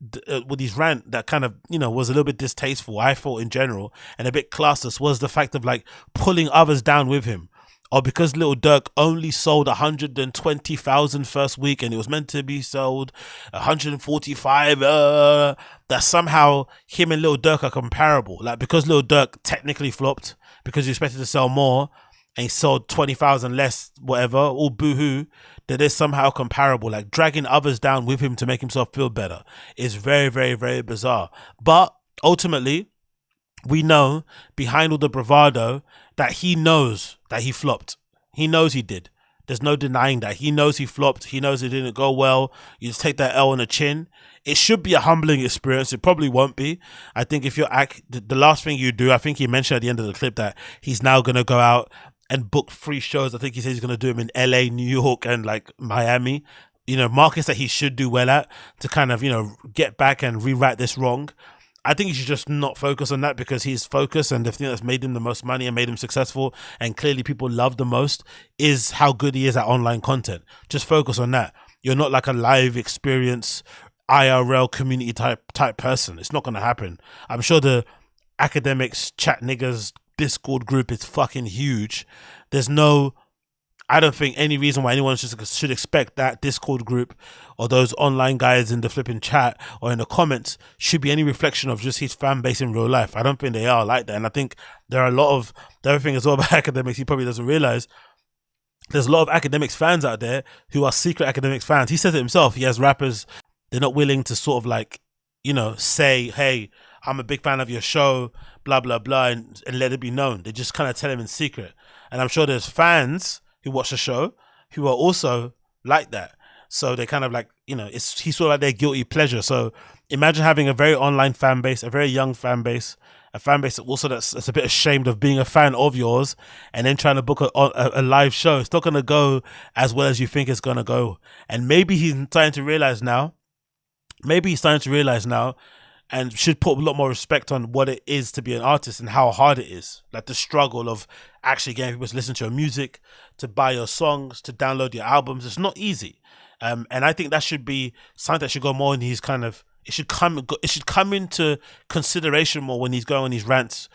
with his rant that kind of, was a little bit distasteful, I thought in general, and a bit classless, was the fact of like pulling others down with him. Or because Lil Durk only sold 120,000 first week and it was meant to be sold 145, that somehow him and Lil Durk are comparable. Like, because Lil Durk technically flopped because he expected to sell more and he sold 20,000 less, whatever, all boohoo, that is somehow comparable. Like, dragging others down with him to make himself feel better is very, very, very bizarre. But ultimately, we know behind all the bravado that he knows that he flopped. He knows he did. There's no denying that. He knows he flopped. He knows it didn't go well. You just take that L on the chin. It should be a humbling experience. It probably won't be. I think if you're the last thing you do, I think he mentioned at the end of the clip that he's now going to go out and book free shows. I think he says he's going to do them in LA, New York, and like Miami. Markets that he should do well at to kind of, get back and rewrite this wrong. I think he should just not focus on that, because he's focused, and the thing that's made him the most money and made him successful and clearly people love the most is how good he is at online content. Just focus on that. You're not like a live experience IRL community type person. It's not going to happen. I'm sure the Akademiks chat niggas Discord group is fucking huge. I don't think any reason why anyone should expect that Discord group or those online guys in the flipping chat or in the comments should be any reflection of just his fan base in real life. I don't think they are like that. And I think there are a lot of, the other thing as well about Akademiks, he probably doesn't realize, there's a lot of Akademiks fans out there who are secret Akademiks fans. He says it himself. He has rappers, they're not willing to sort of like, say, hey, I'm a big fan of your show, blah, blah, blah, and let it be known. They just kind of tell him in secret. And I'm sure there's fans who watch the show who are also like that. So they kind of like, he's sort of like their guilty pleasure. So imagine having a very online fan base, a very young fan base, a fan base also that's a bit ashamed of being a fan of yours, and then trying to book a live show. It's not going to go as well as you think it's going to go. And maybe he's starting to realize now, and should put a lot more respect on what it is to be an artist and how hard it is. Like the struggle of actually getting people to listen to your music, to buy your songs, to download your albums. It's not easy. And I think that should be something that should go more in his kind of, it should come into consideration more when he's going on these rants,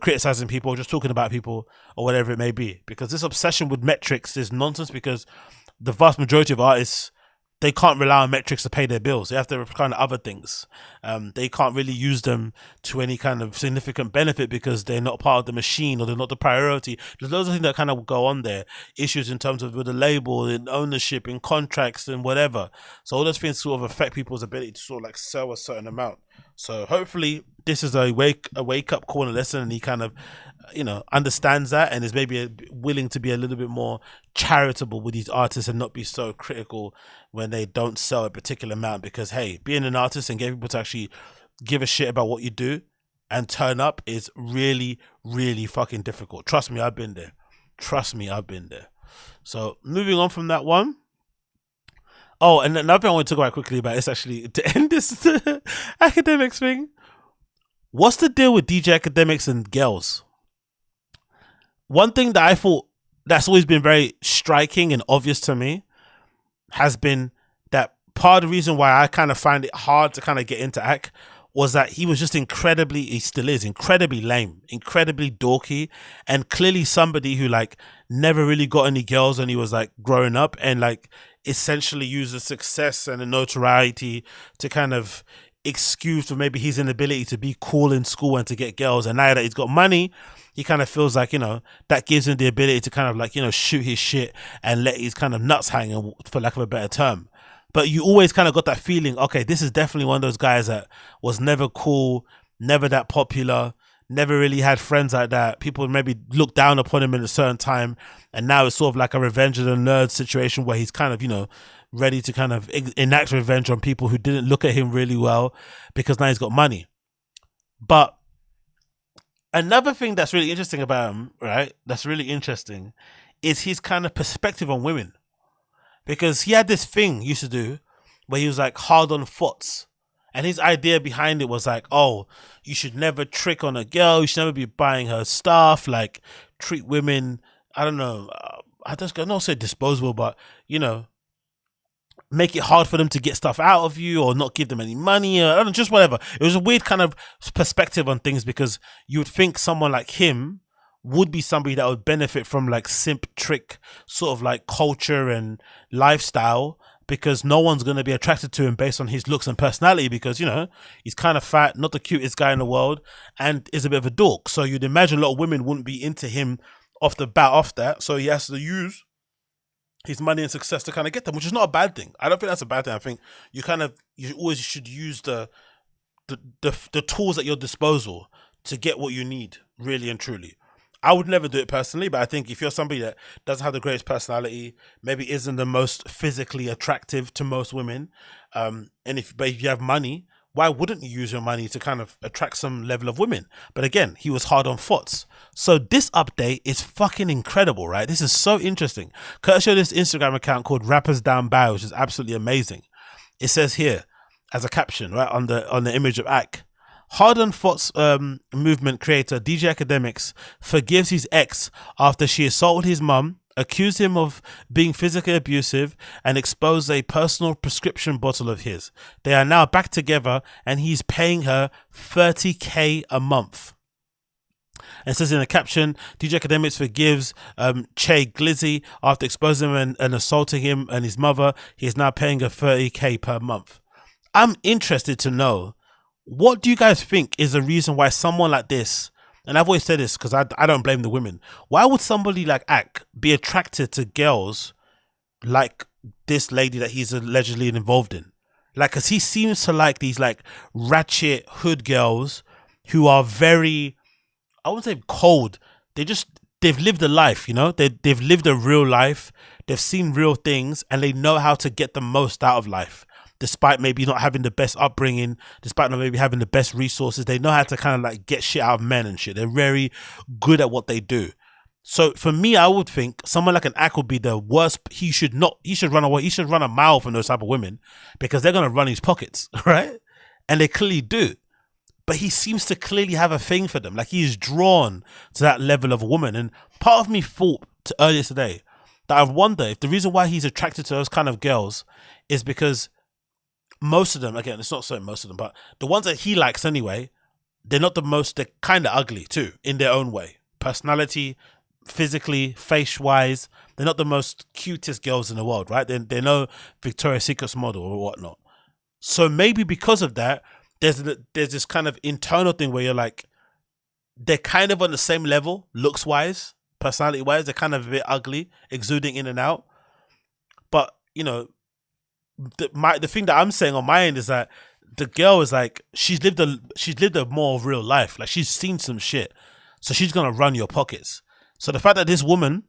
criticizing people, just talking about people or whatever it may be. Because this obsession with metrics is nonsense, because the vast majority of artists, they can't rely on metrics to pay their bills. They have to rely on other things. They can't really use them to any kind of significant benefit because they're not part of the machine, or they're not the priority. There's loads of things that kind of go on there. Issues in terms of with the label, in ownership, in contracts, and whatever. So all those things sort of affect people's ability to sort of like sell a certain amount. So hopefully this is a wake up call and lesson, and he kind of understands that and is maybe willing to be a little bit more charitable with these artists and not be so critical when they don't sell a particular amount. Because hey, being an artist and getting people to actually give a shit about what you do and turn up is really, really fucking difficult. Trust me, I've been there. So moving on from that one. Oh, and another thing I want to talk about quickly about is actually to end this Akademiks thing. What's the deal with DJ Akademiks and girls? One thing that I thought that's always been very striking and obvious to me has been that part of the reason why I kind of find it hard to kind of get into Ak was that he was just he still is incredibly lame, incredibly dorky, and clearly somebody who like never really got any girls when he was like growing up, and like essentially used the success and the notoriety to kind of excuse for maybe his inability to be cool in school and to get girls. And now that he's got money, he kind of feels like, that gives him the ability to kind of like, shoot his shit and let his kind of nuts hang, for lack of a better term. But you always kind of got that feeling, okay, this is definitely one of those guys that was never cool, never that popular, never really had friends like that. People maybe looked down upon him in a certain time. And now it's sort of like a Revenge of the Nerds situation where he's kind of, ready to kind of enact revenge on people who didn't look at him really well because now he's got money. But another thing that's really interesting about him, right, that's really interesting, is his kind of perspective on women. Because he had this thing he used to do where he was like hard on thoughts. And his idea behind it was like, oh, you should never trick on a girl. You should never be buying her stuff. Like, treat women I don't know, I just not say disposable, but you know, make it hard for them to get stuff out of you or not give them any money or I don't know, just whatever. It was a weird kind of perspective on things because you would think someone like him would be somebody that would benefit from like simp trick sort of like culture and lifestyle, because no one's going to be attracted to him based on his looks and personality, because you know he's kind of fat, not the cutest guy in the world, and is a bit of a dork. So you'd imagine a lot of women wouldn't be into him off the bat off that, so he has to use his money and success to kind of get them, which is not a bad thing. I don't think that's a bad thing. I think you always should use the tools at your disposal to get what you need, really and truly. I would never do it personally, but I think if you're somebody that doesn't have the greatest personality, maybe isn't the most physically attractive to most women, but if you have money, why wouldn't you use your money to kind of attract some level of women? But again, he was hard on thoughts. So this update is fucking incredible, right? This is so interesting. Courtesy of this Instagram account called Rappers Down Bad, which is absolutely amazing. It says here as a caption, right, on the image of Ak, Hard on Thoughts movement creator DJ Akademiks forgives his ex after she assaulted his mum, accused him of being physically abusive, and exposed a personal prescription bottle of his. They are now back together and he's paying her $30,000 a month. And it says in the caption, DJ Akademiks forgives Che Glizzy after exposing him and assaulting him and his mother. He is now paying her $30,000 per month. I'm interested to know, what do you guys think is the reason why someone like this, and I've always said this because I don't blame the women, why would somebody like Ak be attracted to girls like this lady that he's allegedly involved in? Like, because he seems to like these like ratchet hood girls who are very, I wouldn't say cold, they've lived a life, you know, they've lived a real life, they've seen real things, and they know how to get the most out of life. Despite maybe not having the best upbringing, despite not maybe having the best resources, they know how to kind of like get shit out of men and shit. They're very good at what they do. So for me, I would think someone like an Ak would be the worst. He should run away. He should run a mile from those type of women, because they're going to run his pockets, right? And they clearly do. But he seems to clearly have a thing for them. Like, he is drawn to that level of a woman. And part of me thought earlier today that I wonder if the reason why he's attracted to those kind of girls is because most of them, again, it's not saying most of them, but the ones that he likes anyway, they're kind of ugly too, in their own way. Personality, physically, face-wise, they're not the most cutest girls in the world, right? They're no Victoria's Secret's model or whatnot. So maybe because of that, there's this kind of internal thing where you're like, they're kind of on the same level, looks-wise, personality-wise, they're kind of a bit ugly, exuding in and out. But, you know, the thing that I'm saying on my end is that the girl is like, she's lived a more real life. Like, she's seen some shit, so she's gonna run your pockets. So the fact that this woman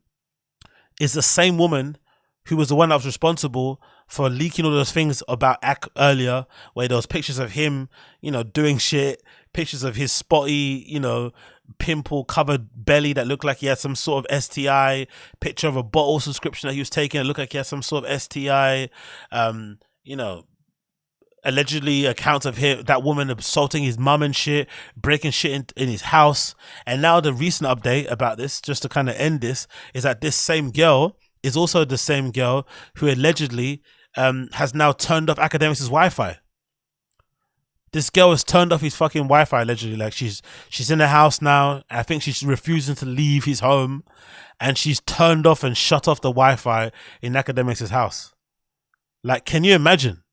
is the same woman who was the one that was responsible for leaking all those things about Ak earlier, where there was pictures of him, you know, doing shit, pictures of his spotty, you know, pimple covered belly that looked like he had some sort of STI, picture of a bottle subscription that he was taking that looked like he had some sort of STI, you know, allegedly accounts of him, that woman assaulting his mum and shit, breaking shit in his house. And now the recent update about this, just to kind of end this, is that this same girl is also the same girl who allegedly has now turned off Akademiks' Wi-Fi. This girl has turned off his fucking Wi-Fi allegedly. Like, she's in the house now. I think she's refusing to leave his home, and she's turned off and shut off the Wi-Fi in Akademiks' house. Like, can you imagine?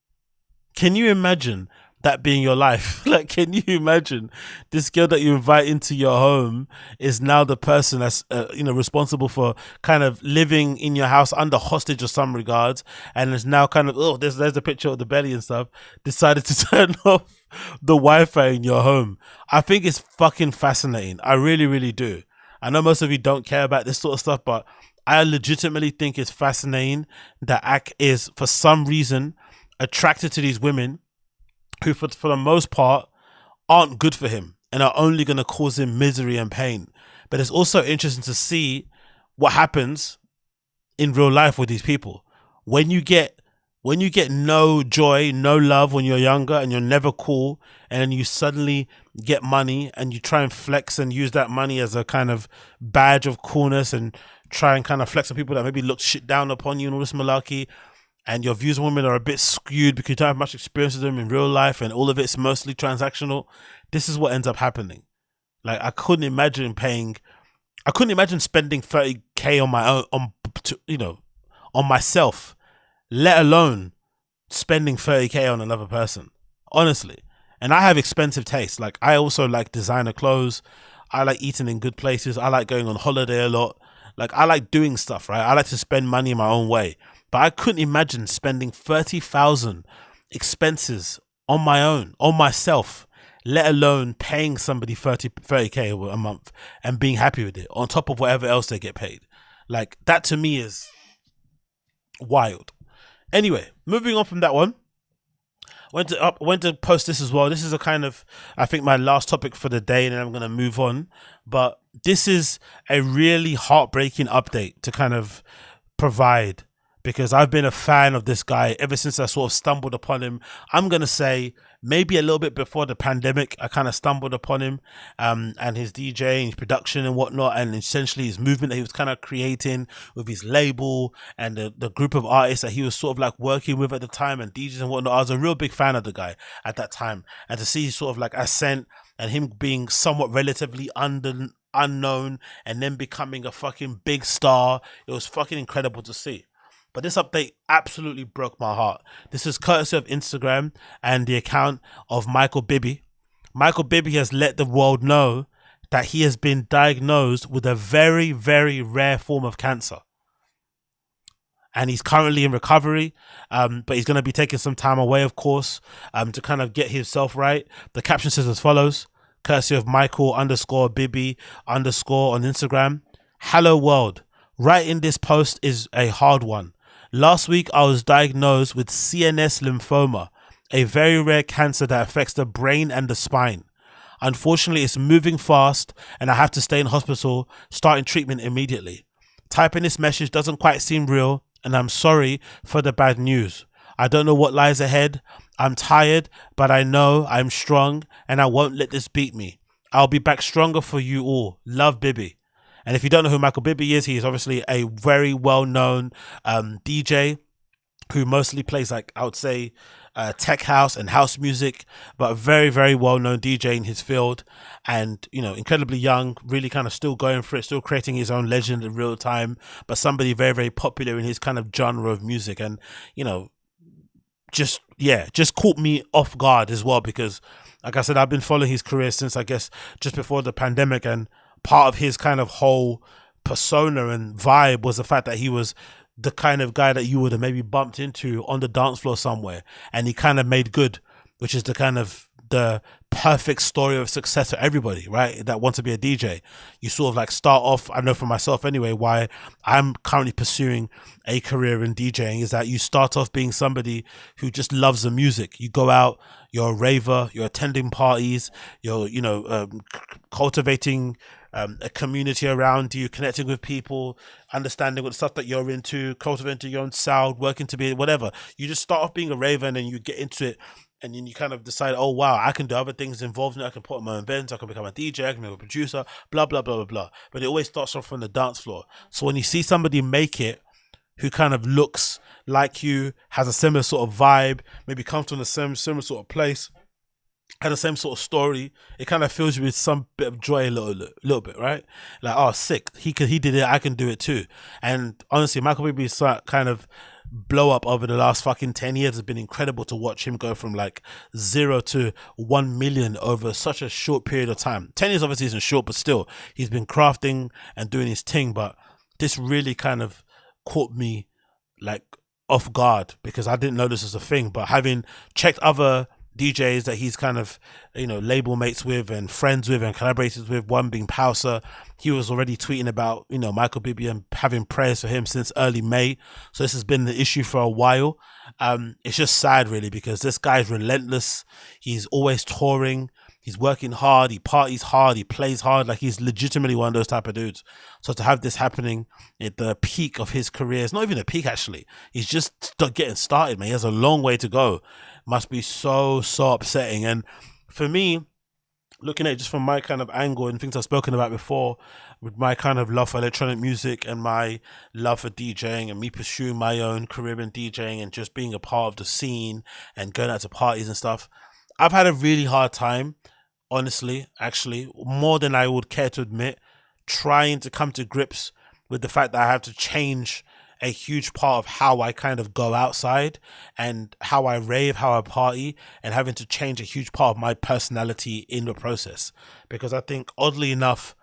Can you imagine that being your life? Like, can you imagine this girl that you invite into your home is now the person that's you know, responsible for kind of living in your house under hostage of some regards, and is now kind of, oh, there's the picture of the belly and stuff, decided to turn off the Wi-Fi in your home. I think it's fucking fascinating. I really, really do. I know most of you don't care about this sort of stuff, but I legitimately think it's fascinating that Ak is, for some reason, attracted to these women who, for the most part, aren't good for him and are only going to cause him misery and pain. But it's also interesting to see what happens in real life with these people. When you get When you get no joy, no love when you're younger and you're never cool, and then you suddenly get money and you try and flex and use that money as a kind of badge of coolness and try and kind of flex on people that maybe look shit down upon you and all this malarkey, and your views on women are a bit skewed because you don't have much experience with them in real life and all of it's mostly transactional, this is what ends up happening. Like, I couldn't imagine spending 30k on my own, on myself, let alone spending 30k on another person, honestly. And I have expensive taste. Like, I also like designer clothes. I like eating in good places. I like going on holiday a lot. Like, I like doing stuff, right? I like to spend money in my own way. But I couldn't imagine spending 30,000 expenses on my own, on myself, let alone paying somebody 30k a month and being happy with it on top of whatever else they get paid. Like, that to me is wild. Anyway, moving on from that one, went to post this as well. This is a kind of, I think, my last topic for the day, and then I'm going to move on. But this is a really heartbreaking update to kind of provide, because I've been a fan of this guy ever since I sort of stumbled upon him. I'm going to say maybe a little bit before the pandemic, I kind of stumbled upon him and his DJ and his production and whatnot, and essentially his movement that he was kind of creating with his label and the group of artists that he was sort of like working with at the time and DJs and whatnot. I was a real big fan of the guy at that time. And to see sort of like ascent and him being somewhat relatively unknown and then becoming a fucking big star, it was fucking incredible to see. But this update absolutely broke my heart. This is courtesy of Instagram and the account of Michael Bibi. Michael Bibi has let the world know that he has been diagnosed with a very, very rare form of cancer. And he's currently in recovery, but he's going to be taking some time away, of course, to kind of get himself right. The caption says as follows, courtesy of Michael_Bibi_ on Instagram. Hello world. Writing this post is a hard one. Last week, I was diagnosed with CNS lymphoma, a very rare cancer that affects the brain and the spine. Unfortunately, it's moving fast and I have to stay in hospital, starting treatment immediately. Typing this message doesn't quite seem real, and I'm sorry for the bad news. I don't know what lies ahead. I'm tired, but I know I'm strong and I won't let this beat me. I'll be back stronger for you all. Love, Bibi. And if you don't know who Michael Bibi is, he is obviously a very well-known DJ who mostly plays, like, I would say, tech house and house music, but a very, very well-known DJ in his field, and, you know, incredibly young, really kind of still going for it, still creating his own legend in real time, but somebody very, very popular in his kind of genre of music. And, you know, just caught me off guard as well, because, like I said, I've been following his career since, I guess, just before the pandemic, and part of his kind of whole persona and vibe was the fact that he was the kind of guy that you would have maybe bumped into on the dance floor somewhere, and he kind of made good, which is the kind of the perfect story of success for everybody, right, that wants to be a DJ. You sort of like start off, I know for myself anyway, why I'm currently pursuing a career in DJing, is that you start off being somebody who just loves the music. You go out, you're a raver, you're attending parties, you're, you know, cultivating a community around you, connecting with people, understanding what the stuff that you're into, cultivating your own sound, working to be whatever. You just start off being a raver, and then you get into it, and then you kind of decide, oh wow, I can do other things involved in it. I can put on my own events, I can become a DJ, I can be a producer, blah blah blah blah blah. But it always starts off from the dance floor. So when you see somebody make it who kind of looks like you, has a similar sort of vibe, maybe comes from the similar sort of place, had the same sort of story, it kind of fills you with some bit of joy, a little bit, right? Like, oh, sick, he did it, I can do it too. And honestly, Michael Bibi's kind of blow up over the last fucking 10 years has been incredible to watch him go from like 0 to 1 million over such a short period of time. 10 years obviously isn't short, but still, he's been crafting and doing his thing. But this really kind of caught me like off guard, because I didn't know this was a thing. But having checked other DJs that he's kind of, you know, label mates with and friends with and collaborated with, one being Pausa, he was already tweeting about, you know, Michael Bibi and having prayers for him since early May. So this has been the issue for a while. It's just sad really, because this guy's relentless. He's always touring. He's working hard, he parties hard, he plays hard, like he's legitimately one of those type of dudes. So to have this happening at the peak of his career, it's not even a peak actually. He's just getting started, man. He has a long way to go. Must be so upsetting. And for me, looking at it just from my kind of angle and things I've spoken about before, with my kind of love for electronic music and my love for DJing and me pursuing my own career in DJing and just being a part of the scene and going out to parties and stuff, I've had a really hard time, honestly, actually, more than I would care to admit, trying to come to grips with the fact that I have to change a huge part of how I kind of go outside and how I rave, how I party, and having to change a huge part of my personality in the process. Because I think, oddly enough,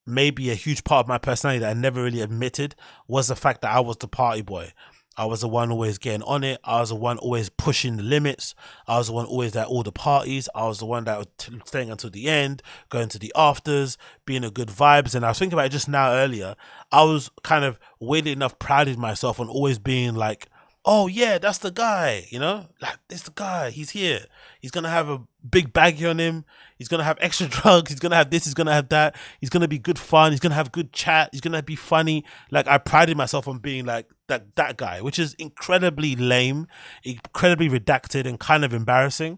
maybe a huge part of my personality that I never really admitted was the fact that I was the party boy. I was the one always getting on it. I was the one always pushing the limits. I was the one always at all the parties. I was the one that was staying until the end, going to the afters, being a good vibes. And I was thinking about it just now earlier. I was kind of weirdly enough prided myself on always being like, oh yeah, that's the guy, you know, like it's the guy. He's here. He's going to have a big baggie on him. He's going to have extra drugs. He's going to have this. He's going to have that. He's going to be good fun. He's going to have good chat. He's going to be funny. Like I prided myself on being like that guy, which is incredibly lame, incredibly redacted and kind of embarrassing.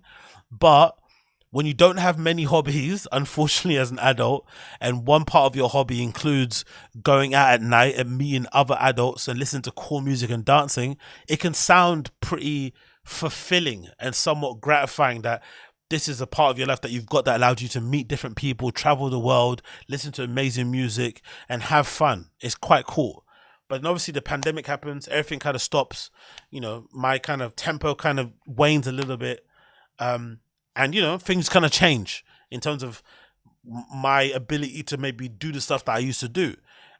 But when you don't have many hobbies, unfortunately, as an adult, and one part of your hobby includes going out at night and meeting other adults and listening to cool music and dancing, it can sound pretty fulfilling and somewhat gratifying that this is a part of your life that you've got that allowed you to meet different people, travel the world, listen to amazing music, and have fun. It's quite cool. But then obviously the pandemic happens, everything kind of stops, you know, my kind of tempo kind of wanes a little bit. And, you know, things kind of change in terms of my ability to maybe do the stuff that I used to do.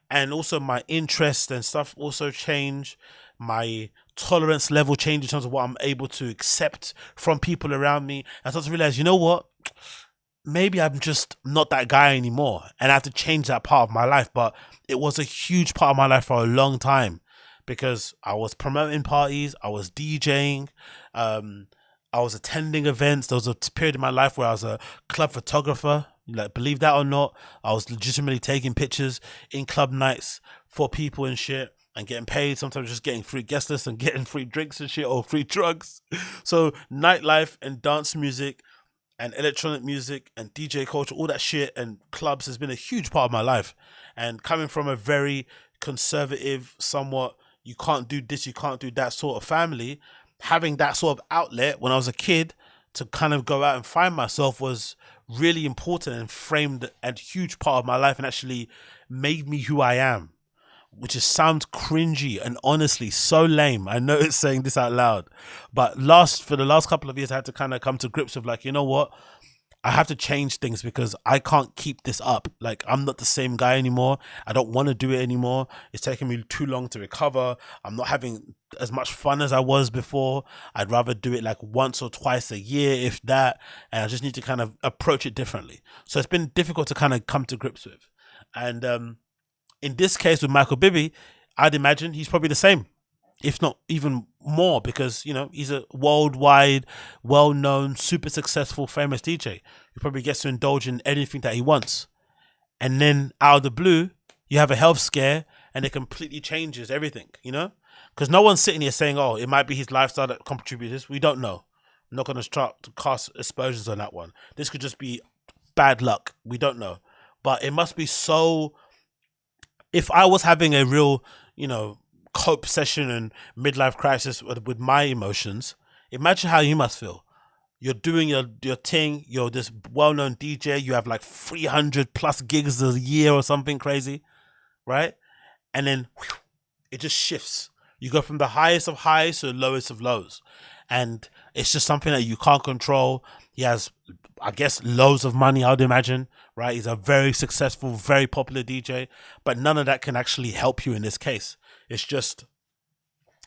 And also my interests and stuff also change. My tolerance level change in terms of what I'm able to accept from people around me. And I start to realize, you know what? Maybe I'm just not that guy anymore. And I have to change that part of my life. But it was a huge part of my life for a long time because I was promoting parties. I was DJing. I was attending events. There was a period in my life where I was a club photographer. Like, believe that or not, I was legitimately taking pictures in club nights for people and shit and getting paid. Sometimes just getting free guest lists and getting free drinks and shit or free drugs. So nightlife and dance music and electronic music and DJ culture, all that shit and clubs has been a huge part of my life. And coming from a very conservative, somewhat, you can't do this, you can't do that sort of family, having that sort of outlet when I was a kid to kind of go out and find myself was really important and framed a huge part of my life and actually made me who I am, which is sounds cringy and honestly so lame. I know it's saying this out loud, but for the last couple of years, I had to kind of come to grips with like, you know what? I have to change things because I can't keep this up. Like, I'm not the same guy anymore. I don't want to do it anymore. It's taking me too long to recover. I'm not having as much fun as I was before. I'd rather do it like once or twice a year, if that. And I just need to kind of approach it differently. So it's been difficult to kind of come to grips with. And in this case with Michael Bibi, I'd imagine he's probably the same, if not even more, because, you know, he's a worldwide, well-known, super successful, famous DJ who probably gets to indulge in anything that he wants. And then out of the blue, you have a health scare and it completely changes everything, you know? Because no one's sitting here saying, oh, it might be his lifestyle that contributes this. We don't know. I'm not going to start to cast aspersions on that one. This could just be bad luck. We don't know. But it must be so... If I was having a real, you know, cope session and midlife crisis with my emotions, imagine how you must feel. You're doing your thing, you're this well-known DJ, you have like 300 plus gigs a year or something crazy, right? And then whew, it just shifts. You go from the highest of highs to the lowest of lows. And it's just something that you can't control. He has, I guess, loads of money, I would imagine, right? He's a very successful, very popular DJ, but none of that can actually help you in this case. It's just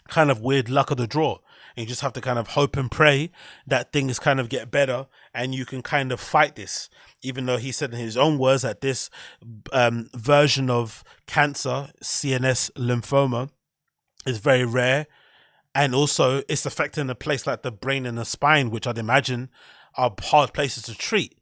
kind of weird luck of the draw. And you just have to kind of hope and pray that things kind of get better and you can kind of fight this. Even though he said in his own words that this version of cancer, CNS lymphoma, is very rare. And also it's affecting a place like the brain and the spine, which I'd imagine are hard places to treat.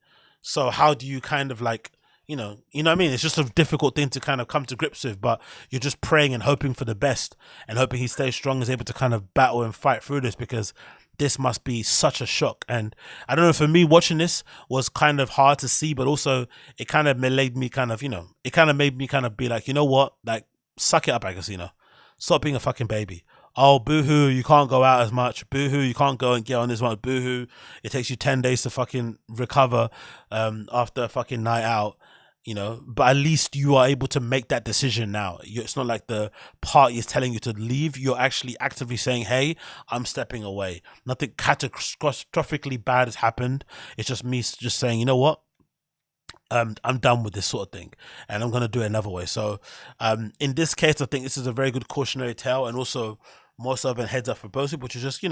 So how do you kind of like, you know what I mean? It's just a difficult thing to kind of come to grips with, but you're just praying and hoping for the best and hoping he stays strong, is able to kind of battle and fight through this, because this must be such a shock. And I don't know, for me, watching this was kind of hard to see, but also it kind of made me kind of, it kind of made me kind of be like, you know what? Like, suck it up, Agostinho. Stop being a fucking baby. Oh, boo-hoo, you can't go out as much. Boo-hoo, you can't go and get on this one. Boo-hoo, it takes you 10 days to fucking recover after a fucking night out. But at least you are able to make that decision now. It's not like the party is telling you to leave. You're actually actively saying, hey, I'm stepping away. Nothing catastrophically bad has happened. It's just me just saying, you know what? I'm done with this sort of thing, and I'm going to do it another way. So in this case, I think this is a very good cautionary tale, and also more so of a heads up for both people to just,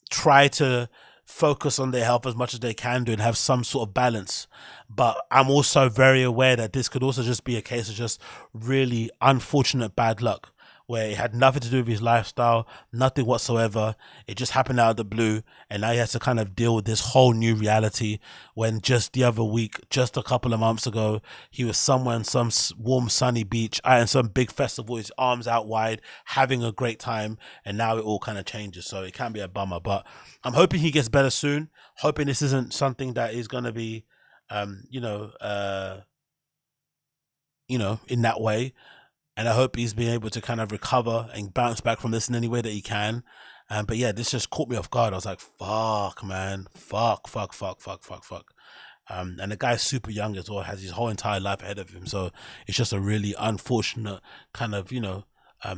try to focus on their health as much as they can do and have some sort of balance. But I'm also very aware that this could also just be a case of just really unfortunate bad luck, where it had nothing to do with his lifestyle, nothing whatsoever. It just happened out of the blue, and now he has to kind of deal with this whole new reality, when just the other week, just a couple of months ago, he was somewhere on some warm sunny beach and some big festival, his arms out wide, having a great time, and now it all kind of changes. So it can be a bummer, but I'm hoping he gets better soon, hoping this isn't something that is going to be in that way. And I hope he's been able to kind of recover and bounce back from this in any way that he can. But yeah, this just caught me off guard. I was like, fuck, man. Fuck. And the guy's super young as well, has his whole entire life ahead of him. So it's just a really unfortunate kind of,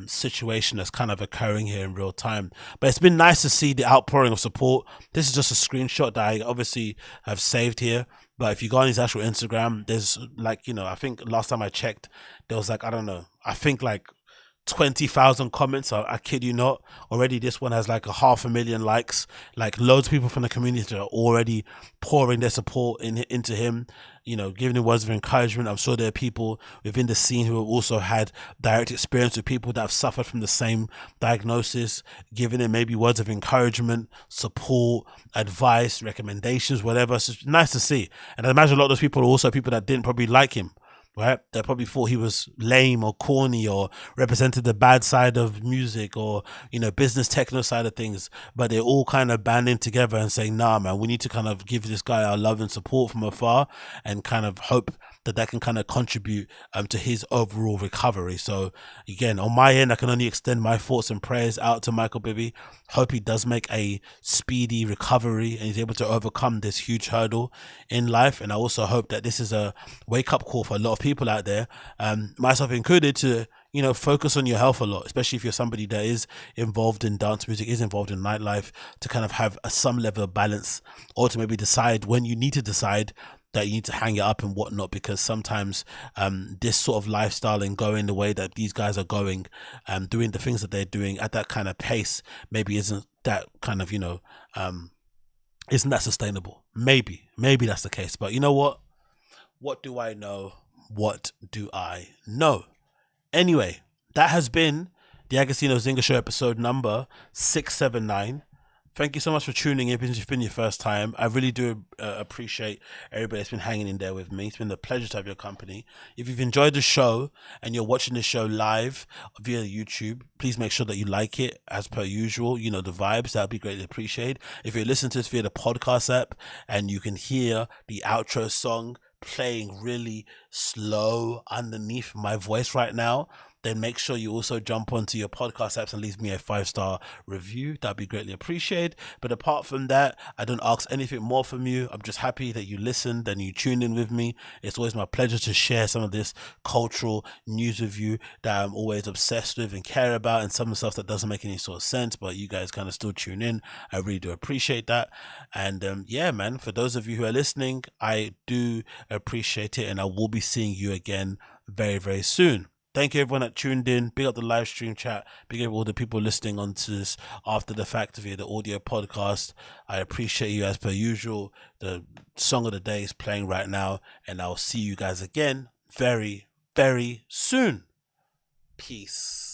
situation that's kind of occurring here in real time. But it's been nice to see the outpouring of support. This is just a screenshot that I obviously have saved here. But if you go on his actual Instagram, there's like, I think last time I checked, there was like, I don't know, I think like 20,000 comments. I kid you not. Already this one has like 500,000 likes. Like loads of people from the community are already pouring their support into him, giving him words of encouragement. I'm sure there are people within the scene who have also had direct experience with people that have suffered from the same diagnosis, giving him maybe words of encouragement, support, advice, recommendations, whatever. So it's nice to see. And I imagine a lot of those people are also people that didn't probably like him. Right? They probably thought he was lame or corny or represented the bad side of music or, business techno side of things. But they're all kind of banding together and saying, nah, man, we need to kind of give this guy our love and support from afar and kind of hope that can kind of contribute to his overall recovery. So again, on my end, I can only extend my thoughts and prayers out to Michael Bibi. Hope he does make a speedy recovery and he's able to overcome this huge hurdle in life. And I also hope that this is a wake-up call for a lot of people out there, myself included, to focus on your health a lot, especially if you're somebody that is involved in dance music, is involved in nightlife, to kind of have some level of balance, or to maybe decide when you need to decide that you need to hang it up and whatnot, because sometimes this sort of lifestyle and going the way that these guys are going, doing the things that they're doing at that kind of pace, maybe isn't that kind of, isn't that sustainable. Maybe that's the case. But you know what do I know? What do I know? Anyway, that has been the Agostinho Zinga Show episode number 679. Thank you so much for tuning in. If it's been your first time, I really do appreciate everybody that's been hanging in there with me. It's been a pleasure to have your company. If you've enjoyed the show and you're watching the show live via YouTube, please make sure that you like it as per usual. The vibes, that would be greatly appreciated. If you're listening to this via the podcast app and you can hear the outro song playing really slow underneath my voice right now, then make sure you also jump onto your podcast apps and leave me a 5-star review. That'd be greatly appreciated. But apart from that, I don't ask anything more from you. I'm just happy that you listened and you tuned in with me. It's always my pleasure to share some of this cultural news with you that I'm always obsessed with and care about, and some of the stuff that doesn't make any sort of sense, but you guys kind of still tune in. I really do appreciate that. And yeah, man, for those of you who are listening, I do appreciate it, and I will be seeing you again very, very soon. Thank you everyone that tuned in. Big up the live stream chat. Big up all the people listening onto this after the fact via the audio podcast. I appreciate you as per usual. The song of the day is playing right now, and I'll see you guys again very, very soon. Peace.